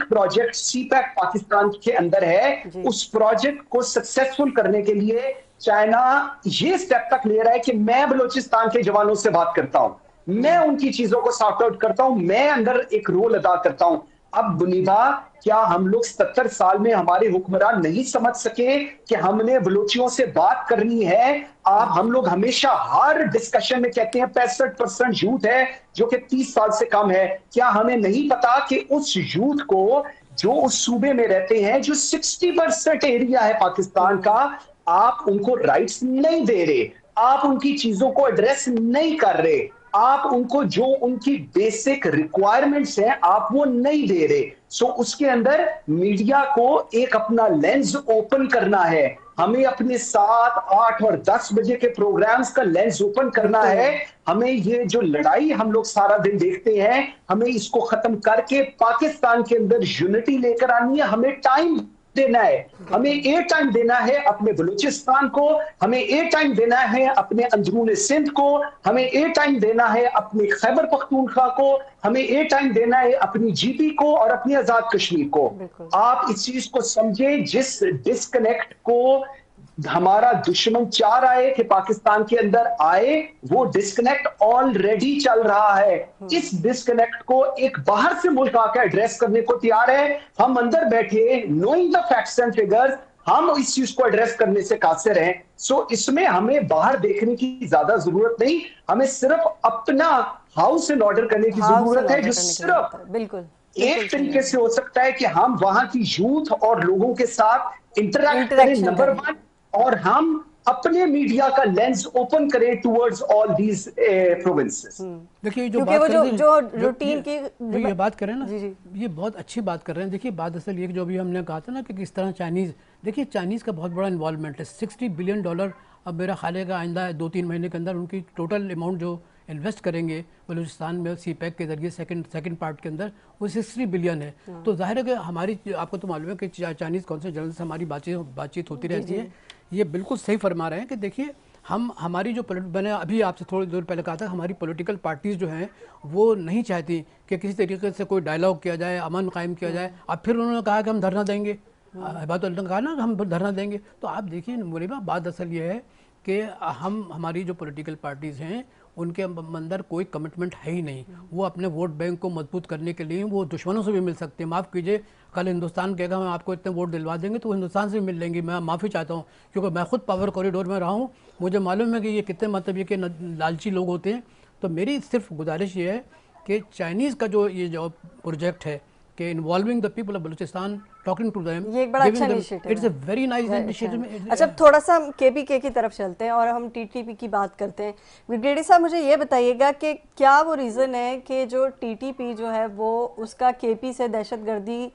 प्रोजेक्ट सीपैक पाकिस्तान के अंदर है, उस प्रोजेक्ट को सक्सेसफुल करने के लिए चाइना ये स्टेप तक ले रहा है कि मैं बलूचिस्तान के जवानों से बात करता हूं, मैं उनकी चीजों को सॉर्ट आउट करता हूं, मैं अंदर एक रोल अदा करता हूं। अब बुनिबा, क्या हम लोग 70 साल में हमारे हुक्मरान नहीं समझ सके कि हमने बलूचियों से बात करनी है? हम लोग हमेशा हर डिस्कशन में कहते हैं 65% यूथ है जो कि 30 साल से कम है। क्या हमें नहीं पता कि उस यूथ को जो उस सूबे में रहते हैं, जो 60% एरिया है पाकिस्तान का, आप उनको राइट्स नहीं दे रहे, आप उनकी चीजों को एड्रेस नहीं कर रहे, आप उनको जो उनकी बेसिक रिक्वायरमेंट्स हैं आप वो नहीं दे रहे। सो उसके अंदर मीडिया को एक अपना लेंस ओपन करना है, हमें अपने 7, 8 और 10 बजे के प्रोग्राम्स का लेंस ओपन करना है। हमें ये जो लड़ाई हम लोग सारा दिन देखते हैं, हमें इसको खत्म करके पाकिस्तान के अंदर यूनिटी लेकर आनी है। हमें टाइम देना है, हमें एयर टाइम देना है अपने बलूचिस्तान को, हमें एयर टाइम देना है अपने अंदरून सिंध को, हमें एयर टाइम देना है अपने खैबर पख्तूनख्वा को, हमें एयर टाइम देना है अपनी जीपी को और अपनी आजाद कश्मीर को। आप इस चीज को समझे, जिस डिस्कनेक्ट को हमारा दुश्मन चाह रहा है कि पाकिस्तान के अंदर आए, वो डिस्कनेक्ट ऑलरेडी चल रहा है। इस डिस्कनेक्ट को एक बाहर से मुल्क आकर एड्रेस करने को तैयार है। हम अंदर बैठे knowing the facts and figures, हम इस चीज को एड्रेस करने से कासिर हैं। सो इसमें हमें बाहर देखने की ज्यादा जरूरत नहीं, हमें सिर्फ अपना हाउस इन ऑर्डर करने की जरूरत है, जो सिर्फ बिल्कुल एक तरीके से हो सकता है कि हम वहां की यूथ और लोगों के साथ इंटरैक्ट करें, नंबर 1, और हम अपने मीडिया का लेंस ओपन करें टुवर्ड्स ऑल दीज प्रोविंसेस। देखिए जो रूटीन की ये बात करें ना, ये बहुत अच्छी बात कर रहे हैं। देखिए बात असल ये जो अभी हमने कहा था ना कि किस तरह चाइनीज़, देखिए चाइनीज़ का बहुत बड़ा इन्वॉल्वमेंट है। $60 बिलियन अब मेरा ख्याल है आइंदा 2-3 महीने के अंदर उनकी टोटल अमाउंट जो इन्वेस्ट करेंगे बलूचिस्तान में सीपैक के जरिए सेकंड पार्ट के अंदर, वो 60 बिलियन है। तो जाहिर है कि हमारी, आपको तो मालूम है कि चाइनीज़ कौंसिल जनरल से हमारी बातचीत होती रहती है। ये बिल्कुल सही फरमा रहे हैं कि देखिए हमारी जो मैंने अभी आपसे थोड़ी देर पहले कहा था, हमारी पॉलिटिकल पार्टीज़ जो हैं वो नहीं चाहती कि किसी तरीके से कोई डायलॉग किया जाए, अमन कायम किया जाए। अब फिर उन्होंने कहा कि हम धरना देंगे, बात ने कहा ना हम धरना देंगे। तो आप देखिए मुनीबा, बात असल ये है कि हमारी जो पॉलिटिकल पार्टीज़ हैं उनके अंदर कोई कमिटमेंट है ही नहीं। वो अपने वोट बैंक को मजबूत करने के लिए वो दुश्मनों से भी मिल सकते हैं। माफ़ कीजिए, कल हिंदुस्तान कहेगा हम आपको इतने वोट दिलवा देंगे तो हिंदुस्तान से भी मिल लेंगे। मैं माफ़ी चाहता हूँ क्योंकि मैं खुद पावर कॉरिडोर में रहा हूँ, मुझे मालूम है कि ये कितने मतलब ये कि लालची लोग होते हैं। तो मेरी सिर्फ गुजारिश ये है कि चाइनीज़ का ये जो प्रोजेक्ट है कि involving the people of Balochistan, talking to them, ये एक बड़ा अच्छा इनिशिएटिव है। It's a very nice initiative. अच्छा, थोड़ा सा हम केपीके की तरफ चलते हैं और हम टीटीपी की बात करते हैं। ब्रिगेडियर साहब, मुझे ये बताइएगा कि क्या वो रीज़न है कि जो टीटीपी जो है वो उसका केपी से दहशतगर्दी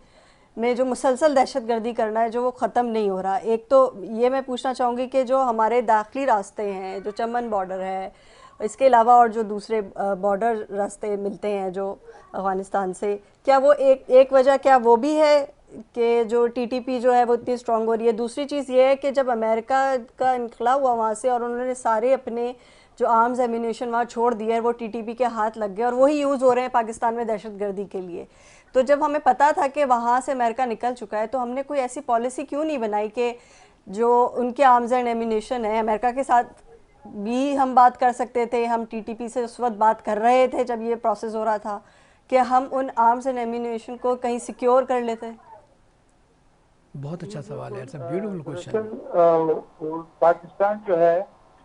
में जो मुसलसल दहशतगर्दी करना है जो वो ख़त्म नहीं हो रहा। एक तो ये मैं पूछना चाहूँगी कि जो हमारे दाखिली रास्ते हैं, जो चमन बॉर्डर है, इसके अलावा और जो दूसरे बॉर्डर रास्ते मिलते हैं जो अफ़गानिस्तान से, क्या वो एक वजह क्या वो भी है कि जो टीटीपी जो है वो इतनी स्ट्रॉन्ग हो रही है? दूसरी चीज़ ये है कि जब अमेरिका का इनखला हुआ वहाँ से और उन्होंने सारे अपने जो आर्म्स एम्यूनेशन वहाँ छोड़ दिया है, वो टीटीपी के हाथ लग गए और वही यूज़ हो रहे हैं पाकिस्तान में दहशतगर्दी के लिए। तो जब हमें पता था कि वहाँ से अमेरिका निकल चुका है, तो हमने कोई ऐसी पॉलिसी क्यों नहीं बनाई कि जो उनके आर्म्स एंड एम्यूनेशन है, अमेरिका के साथ भी हम बात कर सकते थे। हम टीटीपी से उस वक्त बात कर रहे थे जब ये प्रोसेस हो रहा था कि हम उन आर्म्स एंड एम्यूनेशन को कहीं सिक्योर कर लेते। बहुत अच्छा सवाल है, it's a beautiful question. Pakistan जो है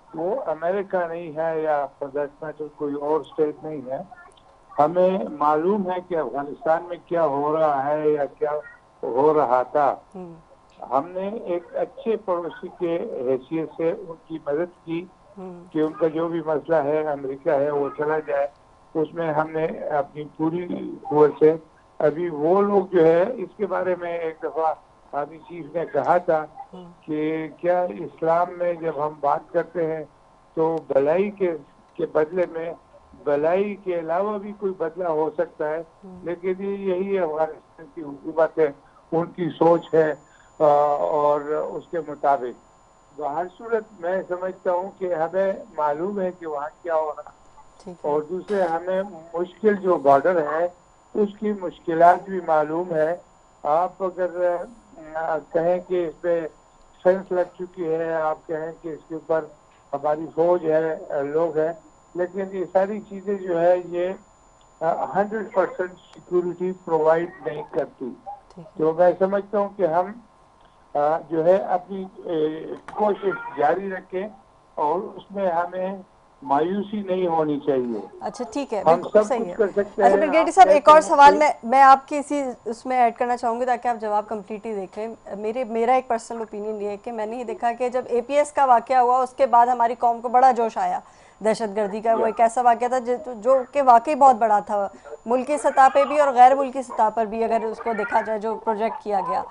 वो अमेरिका नहीं है या कोई और स्टेट नहीं है। हमें मालूम है कि अफगानिस्तान में क्या हो रहा है या क्या हो रहा था। ہم نے ایک اچھے پڑوسی کے حیثیت سے ان کی مدد کی کہ ان کا جو بھی مسئلہ ہے امریکہ ہے وہ چلا جائے. اس میں ہم نے اپنی پوری قوت سے. ابھی وہ لوگ جو ہے اس کے بارے میں ایک دفعہ آرمی چیف نے کہا تھا کہ کیا اسلام میں جب ہم بات کرتے ہیں تو بھلائی کے بدلے میں بھلائی کے علاوہ بھی کوئی بدلہ ہو سکتا ہے, لیکن یہی افغانستان کی حکومت ہے, ان کی سوچ ہے اور اس کے مطابق. ہر صورت میں سمجھتا ہوں کہ ہمیں معلوم ہے کہ وہاں کیا ہو رہا ہے, اور دوسرے ہمیں مشکل جو بارڈر ہے اس کی مشکلات بھی معلوم ہے. آپ اگر کہیں کہ اس پہ فینس لگ چکی ہے, آپ کہیں کہ اس کے اوپر ہماری فوج ہے, لوگ ہیں, لیکن یہ ساری چیزیں جو ہے یہ 100% سیکورٹی پرووائڈ نہیں کرتی. تو میں سمجھتا ہوں کہ ہم جو ہے اپنی کوشش جاری رکھیں اور اس میں ہمیں مایوسی نہیں ہونی چاہیے. اچھا ٹھیک ہے, ہم بالکل سب صحیح کچھ ہے. کر سکتے اچھا ہیں. بریگیڈی آپ صاحب ایک کہتے اور ہیں سوال کہ میں آپ کی اسی اس میں ایڈ کرنا چاہوں گی تاکہ آپ جواب کمپلیٹلی دیکھیں. میرا ایک پرسنل اوپینین یہ ہے کہ میں نے یہ دیکھا کہ جب اے پی ایس کا واقعہ ہوا اس کے بعد ہماری قوم کو بڑا جوش آیا دہشت گردی کا. وہ ایک ایسا واقعہ تھا جو کہ واقعی بہت بڑا تھا, ملکی سطح پہ بھی اور غیر ملکی سطح پر بھی اگر اس کو دیکھا جائے جو پروجیکٹ کیا گیا.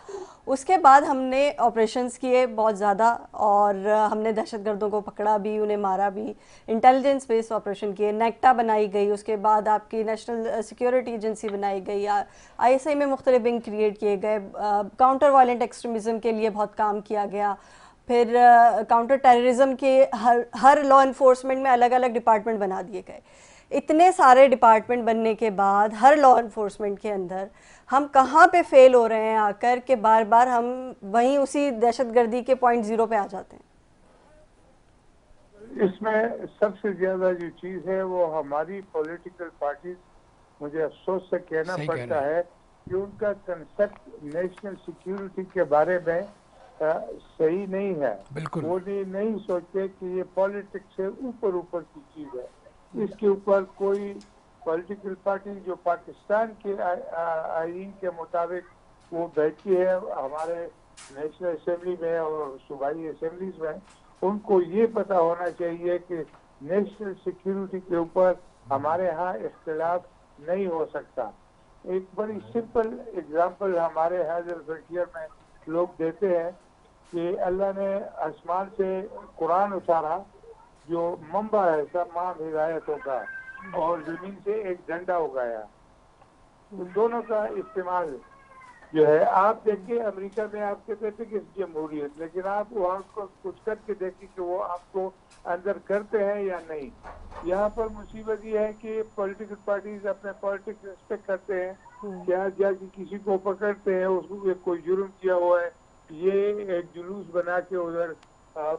اس کے بعد ہم نے آپریشنز کیے بہت زیادہ, اور ہم نے دہشت گردوں کو پکڑا بھی, انہیں مارا بھی, انٹیلیجنس بیس آپریشن کیے, نیکٹا بنائی گئی, اس کے بعد آپ کی نیشنل سیکیورٹی ایجنسی بنائی گئی, آئی ایس آئی میں مختلف ونگ کریٹ کیے گئے, کاؤنٹر وائلنٹ ایکسٹریمزم کے لیے بہت کام کیا گیا. پھر کاؤنٹر ٹیررزم کے ہر لا انفورسمنٹ میں الگ الگ ڈپارٹمنٹ بنا دیے گئے. اتنے سارے ڈپارٹمنٹ بننے کے بعد ہر لا انفورسمنٹ کے اندر ہم کہاں پہ فیل ہو رہے ہیں آ کر کہ بار بار ہم وہیں اسی دہشت گردی کے پوائنٹ زیرو پہ آ جاتے ہیں. اس میں سب سے زیادہ جو چیز ہے وہ ہماری پولیٹیکل پارٹیز, مجھے افسوس سے کہنا پڑتا ہے کہ ان کا کنسپٹ نیشنل سیکیورٹی کے بارے میں صحیح نہیں ہے. وہ نہیں سوچتے کہ یہ پالیٹکس سے اوپر کی چیز ہے. اس کے اوپر کوئی پولیٹیکل پارٹی جو پاکستان کے آئین کے مطابق وہ بیٹھتی ہے ہمارے نیشنل اسمبلی میں اور صوبائی اسمبلیز میں, ان کو یہ پتا ہونا چاہیے کہ نیشنل سیکیورٹی کے اوپر ہمارے ہاں اختلاف نہیں ہو سکتا. ایک بڑی سمپل اگزامپل ہمارے حیدر فرنٹیئر میں لوگ دیتے ہیں کہ اللہ نے آسمان سے قرآن اتارا جو منبع ہے تمام ہدایتوں کا, اور زمین سے ایک ڈنڈا اگایا. ان دونوں کا استعمال جو ہے آپ دیکھیں امریکہ میں آپ کہتے تھے کہ جمہوریت, لیکن آپ وہاں کو کچھ کر کے دیکھیں کہ وہ آپ کو اندر کرتے ہیں یا نہیں. یہاں پر مصیبت یہ ہے کہ پولیٹیکل پارٹیز اپنے پالیٹکس ریسپیکٹ کرتے ہیں, کیا جا کے کسی کو پکڑتے ہیں اس کو کوئی جرم کیا ہوا ہے, یہ ایک جلوس بنا کے ادھر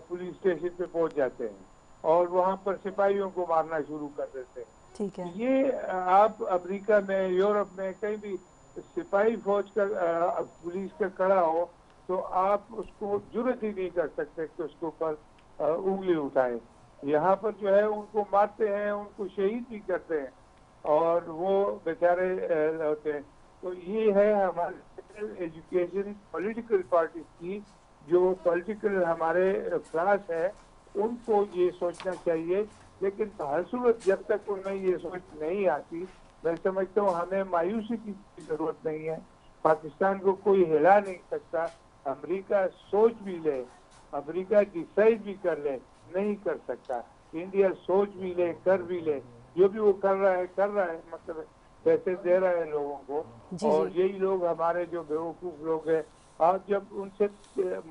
پولیس اسٹیشن پہ پہنچ جاتے ہیں اور وہاں پر سپاہیوں کو مارنا شروع کر دیتے ہیں. ٹھیک ہے, یہ آپ امریکہ میں یورپ میں کہیں بھی سپاہی فوج کا پولیس کا کھڑا ہو تو آپ اس کو جرت ہی نہیں کر سکتے کہ اس کے اوپر انگلی اٹھائیں. یہاں پر جو ہے ان کو مارتے ہیں, ان کو شہید بھی کرتے ہیں اور وہ بیچارے ہوتے ہیں. تو یہ ہے ہمارے ایجوکیشن پولیٹیکل پارٹیز کی, جو پولیٹیکل ہمارے کلاس ہے ان کو یہ سوچنا چاہیے. لیکن ہر صورت جب تک ان میں یہ سوچ نہیں آتی, میں سمجھتا ہوں ہمیں مایوسی کی ضرورت نہیں ہے. پاکستان کو کوئی ہلا نہیں سکتا. امریکہ سوچ بھی لے, امریکہ ڈیسائیڈ بھی کر لے, نہیں کر سکتا. انڈیا سوچ بھی لے, کر بھی لے, جو بھی وہ کر رہا ہے مطلب پیسے دے رہے ہیں لوگوں کو, اور یہی لوگ ہمارے جو بیوقوف لوگ ہیں, آپ جب ان سے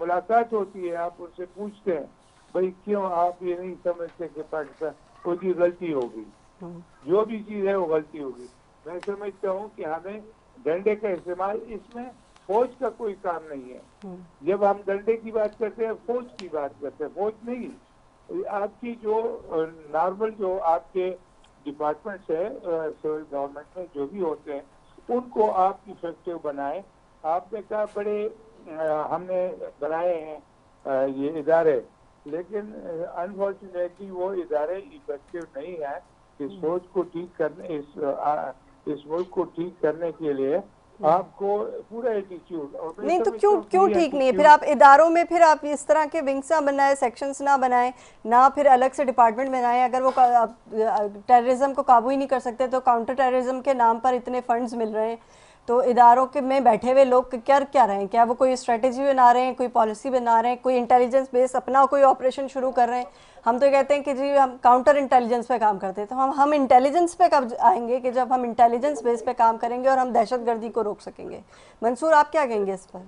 ملاقات ہوتی ہے آپ ان سے پوچھتے ہیں بھائی کیوں آپ یہ نہیں سمجھتے کہ پاکستان کوئی غلطی ہوگی, جو بھی چیز ہے وہ غلطی ہوگی. میں سمجھتا ہوں کہ ہمیں ڈنڈے کا استعمال, اس میں فوج کا کوئی کام نہیں ہے. جب ہم ڈنڈے کی بات کرتے ہیں فوج کی بات کرتے ہیں, فوج نہیں, آپ کی جو نارمل جو آپ کے ڈپارٹمنٹس ہے سول گورنمنٹ میں جو بھی ہوتے ہیں ان کو آپ افیکٹو بنائیں. آپ نے کہا بڑے ہم نے بنائے ہیں یہ ادارے, لیکن انفارچونیٹلی وہ ادارے افیکٹو نہیں ہیں. اس فوج کو ٹھیک کرنے, اس ملک کو ٹھیک کرنے کے لیے आपको पूरा एटीट्यूड। और मैं नहीं तो समझता हूँ कि क्यों ये ठीक नहीं है? फिर attitude- आप इदारों में फिर आप इस तरह के विंग्स ना बनाएं, सेक्शंस ना बनाएं, ना फिर अलग से डिपार्टमेंट बनाएं। अगर वो टेररिज्म को काबू ही नहीं कर सकते तो काउंटर टेररिज्म के नाम पर इतने फंड्स मिल रहे हैं, तो इदारों के में बैठे हुए लोग कर क्या रहे हैं? क्या वो कोई स्ट्रेटेजी बना रहे हैं, कोई पॉलिसी बना रहे हैं, कोई इंटेलिजेंस बेस अपना कोई ऑपरेशन शुरू कर रहे हैं? हम तो कहते हैं कि जी हम काउंटर इंटेलिजेंस पे काम करते हैं, तो हम इंटेलिजेंस पे कब आएंगे कि जब हम इंटेलिजेंस बेस पे काम करेंगे और हम दहशतगर्दी को रोक सकेंगे। मंसूर, आप क्या कहेंगे इस पर?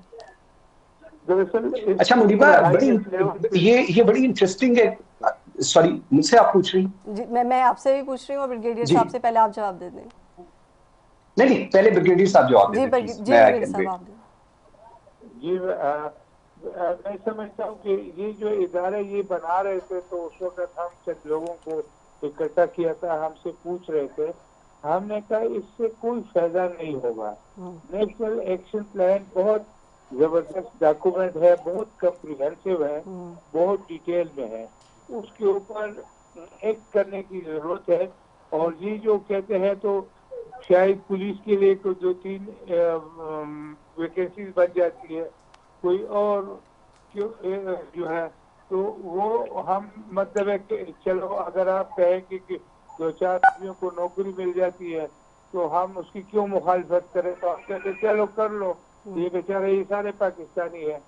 दरअसल अच्छा मुनीबा, ये बड़ी इंटरेस्टिंग है। सॉरी, मुझसे आप पूछ रही? जी मैं आपसे भी पूछ रही हूँ और ब्रिगेडियर जी। साहब से पहले आप जवाब दे दें। नहीं, पहले ब्रिगेडियर साहब जवाब जी दें ब्रिगेडियर साहब आप दें। जी मैं समझता हूँ कि ये जो इदारे ये बना रहे थे, तो उस वक्त हम सब लोगों को इकट्ठा किया था, हमसे पूछ रहे थे, हमने कहा इससे कोई फायदा नहीं होगा। नेशनल एक्शन प्लान बहुत जबरदस्त डॉक्यूमेंट है, बहुत कम्प्रिहेंसिव है, बहुत डिटेल में है, उसके ऊपर एक्ट करने की जरूरत है। और ये जो कहते हैं तो शायद पुलिस के लिए कोई 2-3 वैकेंसीज बन जाती है, कोई और जो है, तो वो हम मतलब है कि चलो अगर आप कहें कि 2-4 आदमियों को नौकरी मिल जाती है तो हम उसकी क्यों मुखालफत करें, तो हम कहते चलो कर लो, ये बेचारे ये सारे पाकिस्तानी है।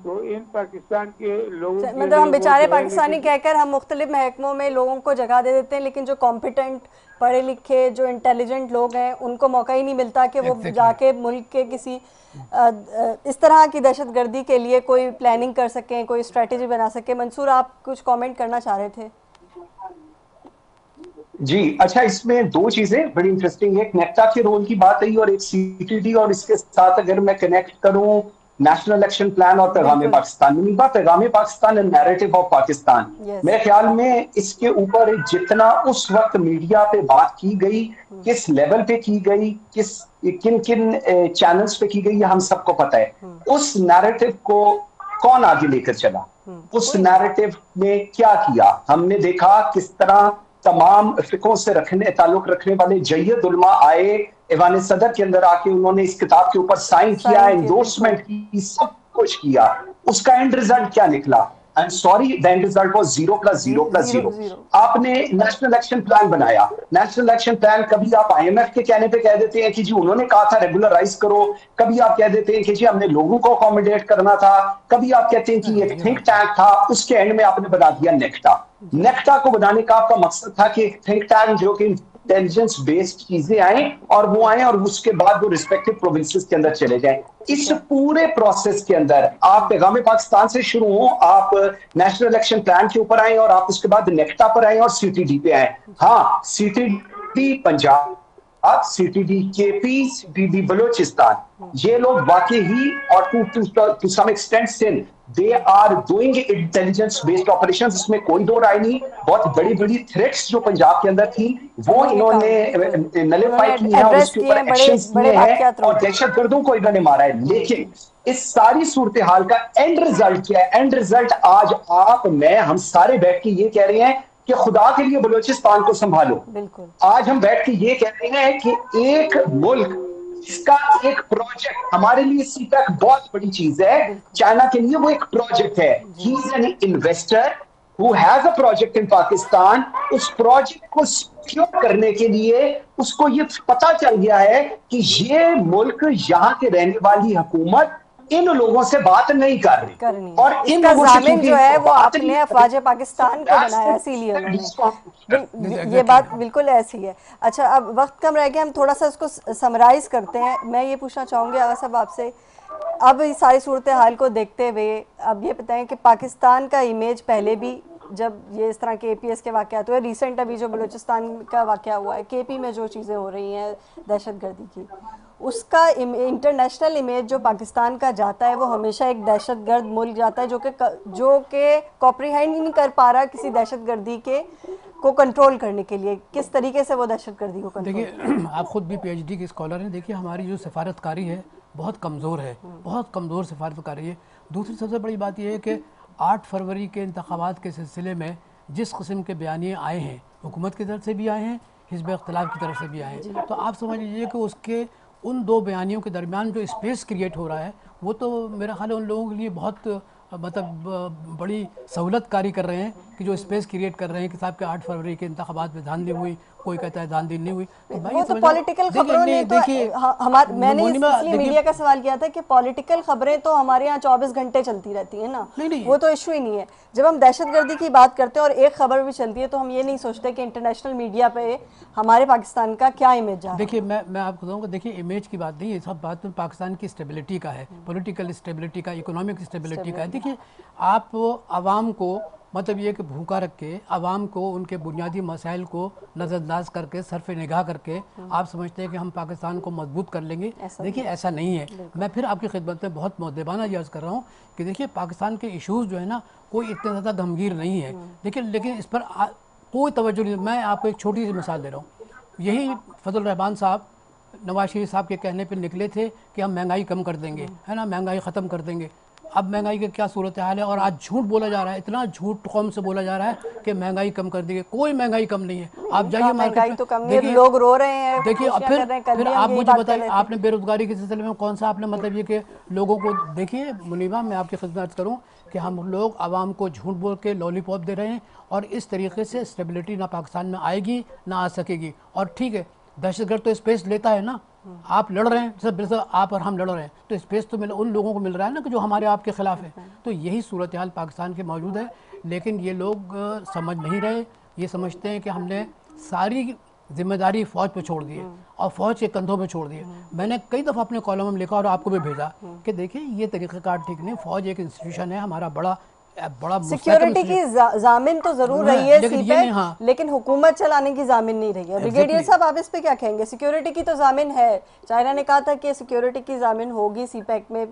तो इन पाकिस्तान के लोगों के मतलब हम बेचारे वो जो है, पाकिस्तानी कहकर हम मुख्तलिफ महकमों में लोगों को जगह दे देते हैं, लेकिन जो कॉम्पिटेंट पढ़े लिखे जो इंटेलिजेंट लोग हैं उनको मौका ही नहीं मिलता कि वो जाके मुल्क के किसी इस तरह की दहशतगर्दी के लिए कोई प्लानिंग कर सकें, कोई स्ट्रेटेजी बना सकें। मंसूर, आप कुछ कमेंट करना चाह रहे थे? जी, अच्छा, इसमें दो चीजें बड़ी इंटरेस्टिंग है। एक नेक्टा के रोल की बात आई और एक सीटीडी, और इसके साथ अगर मैं कनेक्ट करूं नेशनल एक्शन प्लान और पैगाम पाकिस्तान, पैगाम Pakistan and narrative of Pakistan, मेरे ख्याल में इसके ऊपर जितना उस वक्त मीडिया पे बात की गई, किस लेवल पे की गई, किन किन चैनल्स पे की गई, ये हम सबको पता है। उस नैरेटिव को कौन आगे लेकर चला, उस नैरेटिव में क्या किया, हमने देखा किस तरह तमाम फिकों से ताल्लुक रखने वाले जय्यद उलमा आए, ऐवान सदर के अंदर आके उन्होंने इस किताब के ऊपर साइन किया, एंडोर्समेंट की, सब कुछ किया। उसका एंड रिजल्ट क्या निकला? I am sorry, the end result was 0+0+0। आपने नेशनल एक्शन प्लान बनाया, नेशनल एक्शन प्लान कभी आप IMF के कहने पे कह देते हैं कि जी उन्होंने कहा था रेगुलराइज करो, कभी आप कह देते हैं कि जी हमने लोगों को अकोमोडेट करना था, कभी आप कहते हैं कि एक थिंक टैंक था, उसके एंड में आपने बना दिया नेक्टा। नेक्टा को बनाने का आपका मकसद था कि एक थिंक टैंक जो कि इंटेलिजेंस बेस्ड चीजें आए और वो आए और उसके बाद वो रिस्पेक्टिव प्रोविंसेस के अंदर चले जाएं। इस पूरे प्रोसेस के अंदर आप पैगाम पाकिस्तान से शुरू हो, आप नेशनल इलेक्शन प्लान के ऊपर आए और आप उसके बाद नेक्टा पर आए और सीटीडी पे आए। हाँ, CTD Punjab, CTD KP, CTD Balochistan, ये लोग वाकई ही और to some extent still they are doing intelligence based operations, इसमें कोई दो राय नहीं। बहुत बड़ी बड़ी थ्रेट्स जो पंजाब के अंदर थी वो इन्होंने नलिफाई की है और उसके ऊपर एक्शंस लिए हैं और दहशतगर्दों को इन्होंने मारा है। लेकिन इस सारी सूरत हाल का एंड रिजल्ट क्या है? एंड रिजल्ट आज आप, मैं, हम सारे बैठ के ये कह रहे हैं कि खुदा के लिए बलूचिस्तान को संभालो। आज हम बैठ के ये कह रहे हैं कि एक मुल्क इसका एक प्रोजेक्ट, हमारे लिए सीपैक बहुत बड़ी चीज है, चाइना के लिए वो एक प्रोजेक्ट है। He is an investor who has a project in Pakistan. उस प्रोजेक्ट को सिक्योर करने के लिए उसको ये पता चल गया है कि ये मुल्क, यहाँ के रहने वाली हुकूमत इन लोगों से बात नहीं कर रही और इन लोगों से जो है वो आपने अफवाज पाकिस्तान को बनाया, इसीलिए उन्होंने ये बात बिल्कुल ऐसी है। अच्छा, अब वक्त कम रह गया, हम थोड़ा सा उसको समराइज करते हैं। मैं ये पूछना चाहूँगी आगा साहब आपसे, अब इस सारी सूरत हाल को देखते हुए अब ये बताएं कि पाकिस्तान का इमेज पहले भी जब ये इस तरह के APS के वाक़यात हुए, रिसेंट अभी जो बलूचिस्तान का वाक़या हुआ है, KP में जो चीज़ें हो रही हैं दहशतगर्दी की, उसका इंटरनेशनल इमेज जो पाकिस्तान का जाता है वो हमेशा एक दहशतगर्द मुल्क जाता है जो कि कॉम्प्रिहेंड नहीं कर पा रहा किसी दहशतगर्दी को कंट्रोल करने के लिए। किस तरीके से वो दहशतगर्दी को कंट्रोल? देखिए, आप खुद भी PhD के स्कॉलर हैं। देखिए, हमारी जो सफारतकारी है बहुत कमज़ोर है, बहुत कमज़ोर सफारतकारी है। दूसरी सबसे बड़ी बात यह है कि 8 फरवरी के इंतखाबात के सिलसिले में जिस किस्म के बयानिए आए हैं, हुकूमत की तरफ से भी आए हैं, हिज़्ब इख्तिलाफ की तरफ से भी आए हैं, तो आप समझ लीजिए कि उसके उन दो बयानियों के दरमियान जो स्पेस क्रिएट हो रहा है वो तो मेरा ख्याल है उन लोगों के लिए बहुत मतलब बड़ी सहूलतकारी कर रहे हैं कि जो स्पेस क्रिएट कर रहे हैं कि साहब के 8 फरवरी के इंतखाबात में धांधली हुई, कोई कहता है धांधली नहीं हुई। तो वो तो पॉलिटिकल खबरों ने तो मैंने इसलिए मीडिया का सवाल किया था कि पॉलिटिकल खबरें तो हमारे यहाँ 24 घंटे चलती रहती हैं ना, वो तो इशू ही नहीं है। जब हम दहशतगर्दी की बात करते हैं और एक खबर भी चलती है तो हम ये नहीं सोचते कि इंटरनेशनल मीडिया पे हमारे पाकिस्तान का क्या इमेज है। देखिए मैं आपको बताऊँगा, देखिए इमेज की बात नहीं है, सब बात तो पाकिस्तान की स्टेबिलिटी का है, पॉलिटिकल स्टेबिलिटी का, इकोनॉमिक स्टेबिलिटी का है। देखिए आप आवाम को मतलब ये कि भूखा रख के आवाम को उनके बुनियादी मसाइल को नज़रअंदाज करके सरफ निगाह करके आप समझते हैं कि हम पाकिस्तान को मजबूत कर लेंगे। देखिए ऐसा नहीं है। मैं फिर आपकी खिदमत में बहुत मुद्देबाना अर्ज़ कर रहा हूँ कि देखिए पाकिस्तान के इशूज़ जो है ना कोई इतने ज़्यादा गंभीर नहीं है, लेकिन इस पर कोई तवज्जो नहीं। मैं आपको एक छोटी सी मिसाल दे रहा हूँ। यही फजल रहमान साहब नवाज शरीफ साहब के कहने पर निकले थे कि हम महंगाई कम कर देंगे, है ना, महंगाई ख़त्म कर देंगे। अब महंगाई का क्या सूरत हाल है, और आज झूठ बोला जा रहा है, इतना झूठ कौम से बोला जा रहा है कि महंगाई कम कर देंगे। कोई महंगाई कम नहीं है। आप जाइए मार्केट तो देखिए लोग रो रहे हैं। देखिए फिर आप मुझे बताइए, आपने बेरोजगारी के सिलसिले में कौन सा आपने मतलब ये कि लोगों को देखिए मुनीबा, मैं आपकी खिदमत करूं कि हम लोग आवाम को झूठ बोल के लॉलीपॉप दे रहे हैं और इस तरीके से स्टेबिलिटी ना पाकिस्तान में आएगी ना आ सकेगी। और ठीक है, दहशतगर्द तो स्पेस लेता है ना, आप लड़ रहे हैं सब, आप और हम लड़ रहे हैं तो स्पेस तो उन लोगों को मिल रहा है ना कि जो हमारे आपके खिलाफ है। तो यही सूरत हाल पाकिस्तान के मौजूद है, लेकिन ये लोग समझ नहीं रहे। ये समझते हैं कि हमने सारी जिम्मेदारी फ़ौज पे छोड़ दी है और फ़ौज के कंधों पे छोड़ दी है। मैंने कई दफ़ा अपने कॉलम में लिखा और आपको भी भेजा कि देखिए ये तरीक़ेकार ठीक नहीं। फ़ौज एक इंस्टीट्यूशन है, हमारा बड़ा सिक्योरिटी की जामिन तो जरूर रही है सीपैक, लेकिन हुकूमत चलाने की जामिन नहीं रही है। ब्रिगेडियर साहब आप इस पे क्या कहेंगे? सिक्योरिटी की तो जामिन है, चाइना ने कहा था कि सिक्योरिटी की जामिन होगी सीपैक में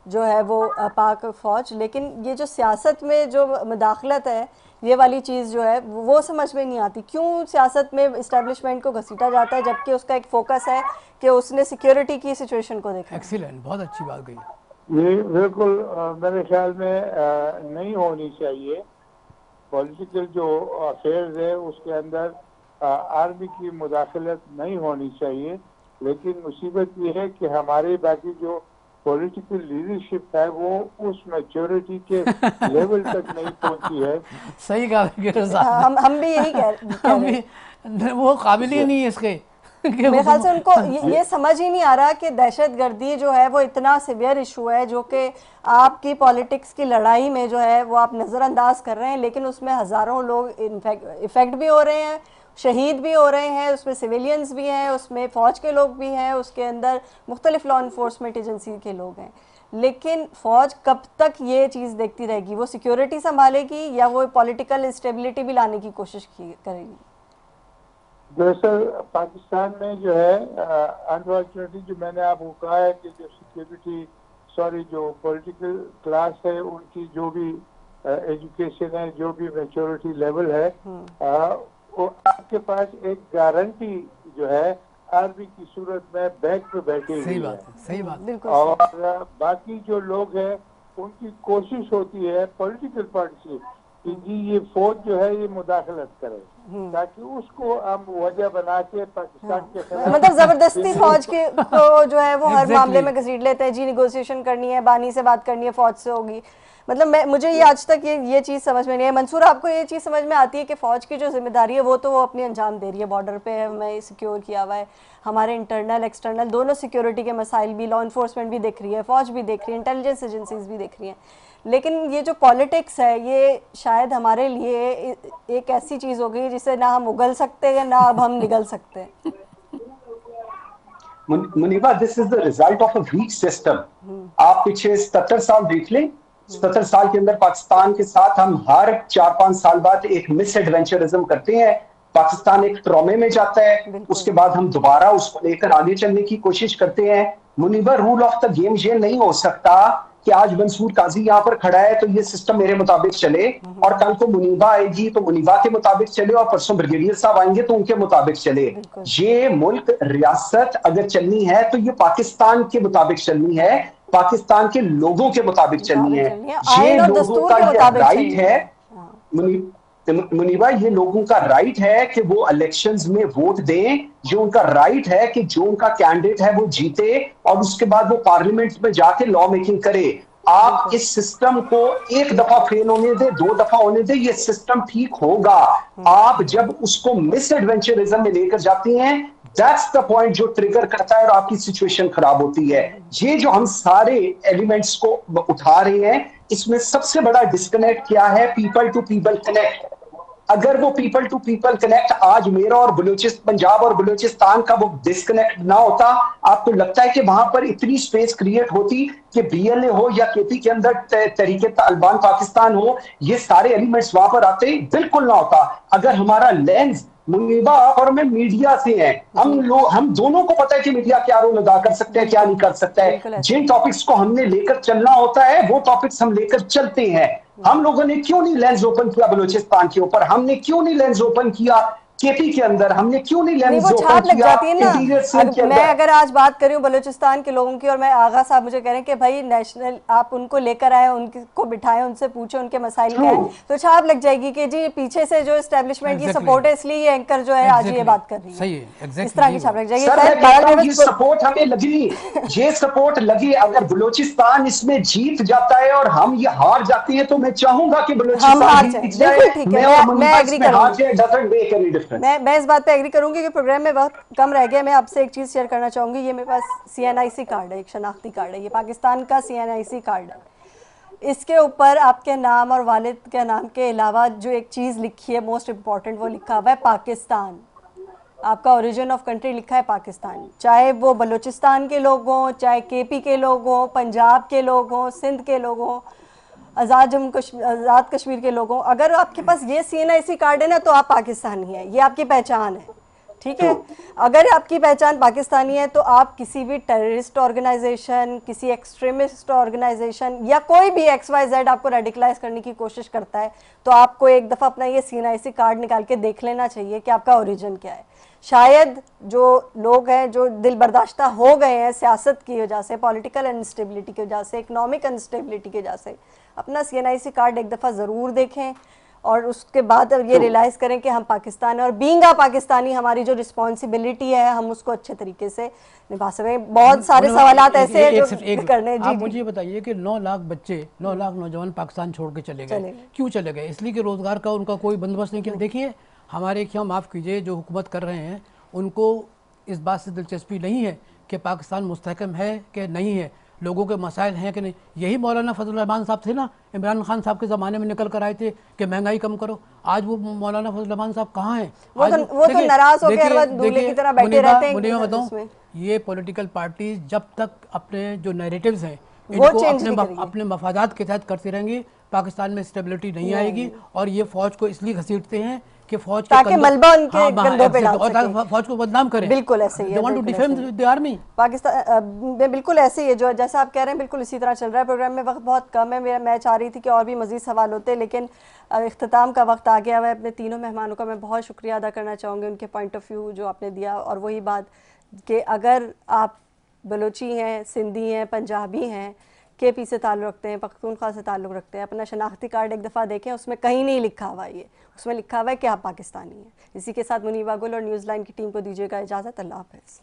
जो है वो पाक फौज, लेकिन ये जो सियासत में जो मुदाखलत है ये वाली चीज़ जो है वो समझ में नहीं आती। क्यों सियासत में इस्टेब्लिशमेंट को घसीटा जाता है जबकि उसका एक फोकस है कि उसने सिक्योरिटी की सिचुएशन को देखा। एक्सीलेंट, बहुत अच्छी बात कही। ये बिल्कुल मेरे ख्याल में नहीं होनी चाहिए। पॉलिटिकल जो अफेयर्स है उसके अंदर आर्मी की मुदाखलत नहीं होनी चाहिए, लेकिन मुसीबत ये है कि हमारे बाकी जो पॉलिटिकल लीडरशिप है वो उस मैच्योरिटी के लेवल तक नहीं पहुंची है। सही कहा, हम भी यही कह रहे हैं, वो काबिल ही नहीं है इसके। मेरे ख्याल से उनको ये समझ ही नहीं आ रहा कि दहशतगर्दी जो है वो इतना सीवियर इशू है जो कि आपकी पॉलिटिक्स की लड़ाई में जो है वो आप नज़रअंदाज कर रहे हैं, लेकिन उसमें हज़ारों लोग इफेक्ट भी हो रहे हैं, शहीद भी हो रहे हैं, उसमें सिविलियंस भी हैं, उसमें फ़ौज के लोग भी हैं, उसके अंदर मुख्तलिफ लॉ इन्फोर्समेंट एजेंसी के लोग हैं। लेकिन फ़ौज कब तक ये चीज़ देखती रहेगी? वो सिक्योरिटी संभालेगी या वो पॉलिटिकल इंस्टेबिलिटी भी लाने की कोशिश करेगी? दरअसल पाकिस्तान में जो है अनफॉर्चुनेटली जो मैंने आपको कहा है कि जो पॉलिटिकल क्लास है उनकी जो भी एजुकेशन है, जो भी मैच्योरिटी लेवल है, वो आपके पास एक गारंटी जो है आर्मी की सूरत में बैक पे बैठी हुई है। सही बात। और बाकी जो लोग हैं उनकी कोशिश होती है पॉलिटिकल पार्टी से कि जी ये फौज जो है ये मुदाखलत करे ताकि उसको हम वजह बना के पाकिस्तान के खिलाफ मतलब जबरदस्ती फौज के को जो है वो हर मामले में घसीट लेते हैं। जी निगोशिएशन करनी है, बानी से बात करनी है, फौज से होगी। मतलब मुझे ये आज तक ये चीज़ समझ में नहीं है। मंसूर, आपको ये चीज़ समझ में आती है कि फ़ौज की जो जिम्मेदारी है वो तो वो अपनी अंजाम दे रही है, बॉर्डर पे है, हमें सिक्योर किया हुआ है, हमारे इंटरनल एक्सटर्नल दोनों सिक्योरिटी के मसाइल भी लॉ इन्फोर्समेंट भी देख रही है, फ़ौज भी देख रही है, इंटेलिजेंस एजेंसीज भी देख रही हैं। लेकिन ये जो पॉलिटिक्स है ये शायद हमारे लिए एक ऐसी चीज़ हो गई जिससे ना हम उगल सकते हैं ना अब हम निगल सकते हैं। Muneeba, this is the result of a weak system. आप पीछे 77 साल देख लें, 77 साल के अंदर पाकिस्तान के साथ हम हर 4-5 साल बाद एक मिस एडवेंचरिज्म करते हैं। पाकिस्तान एक ट्रॉमे में जाता है, उसके बाद हम दोबारा उसको लेकर आगे चलने की कोशिश करते हैं। Muneeba, rule of the game ये नहीं हो सकता कि आज मंसूर काजी यहाँ पर खड़ा है तो ये सिस्टम मेरे मुताबिक चले, और कल को मुनीबा आएगी तो मुनीबा के मुताबिक चले, और परसों ब्रिगेडियर साहब आएंगे तो उनके मुताबिक चले। ये मुल्क रियासत अगर चलनी है तो ये पाकिस्तान के मुताबिक चलनी है, पाकिस्तान के लोगों के मुताबिक चलनी है। ये लोगों का ये राइट है। मुनीबा, ये लोगों का राइट है कि वो इलेक्शंस में वोट दें, जो उनका राइट है कि जो उनका कैंडिडेट है वो जीते और उसके बाद वो पार्लियामेंट में जाके लॉ मेकिंग करे। आप इस सिस्टम को एक दफा फेल होने दे, 2 दफा होने दे, ये सिस्टम ठीक होगा। आप जब उसको मिस एडवेंचरिज्म में लेकर जाती हैं, दैट्स द पॉइंट जो ट्रिगर करता है और आपकी सिचुएशन खराब होती है। ये जो हम सारे एलिमेंट्स को उठा रहे हैं, इसमें सबसे बड़ा डिस्कनेक्ट क्या है? People to people connect. अगर वो पीपल टू पीपल कनेक्ट आज मेरा और पंजाब और बलूचिस्तान का वो डिस्कनेक्ट ना होता, आपको लगता है कि वहां पर इतनी स्पेस क्रिएट होती कि बीएलए हो या केपी के अंदर तहरीके तालिबान पाकिस्तान हो, ये सारे एलिमेंट्स वहां पर आते? बिल्कुल ना होता। अगर हमारा लेंस मुनीबा और मैं मीडिया से हैं, हम दोनों को पता है कि मीडिया क्या रोल अदा कर सकते हैं, क्या नहीं कर सकता है। जिन टॉपिक्स को हमने लेकर चलना होता है वो टॉपिक्स हम लेकर चलते हैं। हम लोगों ने क्यों नहीं लेंस ओपन किया बलूचिस्तान के ऊपर? हमने क्यों नहीं लेंस ओपन किया केपी के अंदर? हमने क्यों नहीं लेंस ओपन किया इंटीरियर सेल के अंदर? मैं अगर आज बात करूं बलूचिस्तान के लोगों की और मैं आगा साहब मुझे कह रहे हैं कि भाई नेशनल आप उनको लेकर आए, उनको बिठाएं, उनसे पूछे उनके मसाइल क्या है, तो छाप लग जाएगी कि जी पीछे से जो एस्टेब्लिशमेंट की सपोर्ट है इसलिए ये एंकर जो है आज ये बात कर रही है। सही है, इस तरह की छाप लग जाएगी। ये सपोर्ट हमें लगी, ये सपोर्ट लगी। अगर बलूचिस्तान इसमें जीत जाता है और हम ये हार जाते हैं तो मैं चाहूंगा कि बलूचिस्तान जीत जाए। मैं इस बात पे एग्री करूंगी कि प्रोग्राम में वक्त कम रह गया। मैं आपसे एक चीज़ शेयर करना चाहूंगी। ये मेरे पास CNIC कार्ड है, एक शनाख्ती कार्ड है, ये पाकिस्तान का CNIC कार्ड है। इसके ऊपर आपके नाम और वालिद के नाम के अलावा जो एक चीज़ लिखी है मोस्ट इम्पॉर्टेंट, वो लिखा हुआ है पाकिस्तान। आपका ओरिजिन ऑफ कंट्री लिखा है पाकिस्तान, चाहे वो बलूचिस्तान के लोग हों, चाहे KP के लोग हों, पंजाब के लोग हों, सिंध के लोग हों, आज़ाद कश्मीर के लोगों, अगर आपके पास ये CNIC कार्ड है ना तो आप पाकिस्तानी हैं, ये आपकी पहचान है। ठीक है, अगर आपकी पहचान पाकिस्तानी है तो आप किसी भी टेररिस्ट ऑर्गेनाइजेशन, किसी एक्सट्रीमिस्ट ऑर्गेनाइजेशन या कोई भी XYZ आपको रेडिकलाइज करने की कोशिश करता है तो आपको एक दफ़ा अपना ये CNIC कार्ड निकाल के देख लेना चाहिए कि आपका ओरिजिन क्या है। शायद जो लोग हैं जो दिल बर्दाश्ता हो गए हैं सियासत की वजह से, पॉलिटिकल अनस्टेबिलिटी की वजह से, इकोनॉमिक अनस्टेबिलिटी की वजह से, अपना CNIC कार्ड एक दफ़ा ज़रूर देखें और उसके बाद ये रियलाइज़ करें कि हम पाकिस्तान हैं और बीइंग अ पाकिस्तानी हमारी जो रिस्पॉन्सिबिलिटी है हम उसको अच्छे तरीके से निभा सकें। बहुत सारे सवालात ऐसे हैं जो करने। आप मुझे बताइए कि 9 लाख बच्चे, 9 लाख नौजवान पाकिस्तान छोड़ के चले गए, क्यों चले गए? इसलिए कि रोज़गार का उनका कोई बंदोबस्त नहीं किया। देखिए हमारे क्या, माफ़ कीजिए, जो हुकूमत कर रहे हैं उनको इस बात से दिलचस्पी नहीं है कि पाकिस्तान मुस्तहकम है कि नहीं है, लोगों के मसाइल हैं कि नहीं। यही मौलाना फजल रहमान साहब थे ना, इमरान खान साहब के ज़माने में निकल कर आए थे कि महंगाई कम करो। आज वो मौलाना फजल रहमान साहब कहाँ हैं? वो तो नाराज़ हो के दूल्हे की तरह बैठे रहते हैं। मुझे बताऊँ, ये पॉलिटिकल पार्टीज जब तक अपने जो नैरेटिव्स हैं इनको अपने मफादात के तहत करती रहेंगी, पाकिस्तान में स्टेबिलिटी नहीं आएगी। और ये फौज को इसलिए घसीटते हैं कि फौज ताकि मलबा उनके कंधों पे डाल सकें, फौज को बदनाम करें। बिल्कुल ऐसे ही है पाकिस्तान में, बिल्कुल ऐसे ही है जो जैसा आप कह रहे हैं, बिल्कुल इसी तरह चल रहा है। प्रोग्राम में वक्त बहुत कम है, मैं चाह रही थी कि और भी मज़ीद सवाल होते, लेकिन इख्तिताम का वक्त आ गया है। अपने तीनों मेहमानों का मैं बहुत शुक्रिया अदा करना चाहूँगी, उनके पॉइंट ऑफ व्यू जो आपने दिया। और वही बात कि अगर आप बलोची हैं, सिंधी हैं, पंजाबी हैं, KP से ताल्लुक़ रखते हैं, पख्तूनख्वा से ताल्लुक़ रखते हैं, अपना शनाख्ती कार्ड एक दफ़ा देखें, उसमें कहीं नहीं लिखा हुआ ये, उसमें लिखा हुआ है कि आप पाकिस्तानी हैं। इसी के साथ मुनीबा गुल और न्यूज़ लाइन की टीम को दीजिएगा इजाज़त। अल्लाह हाफ़िज़।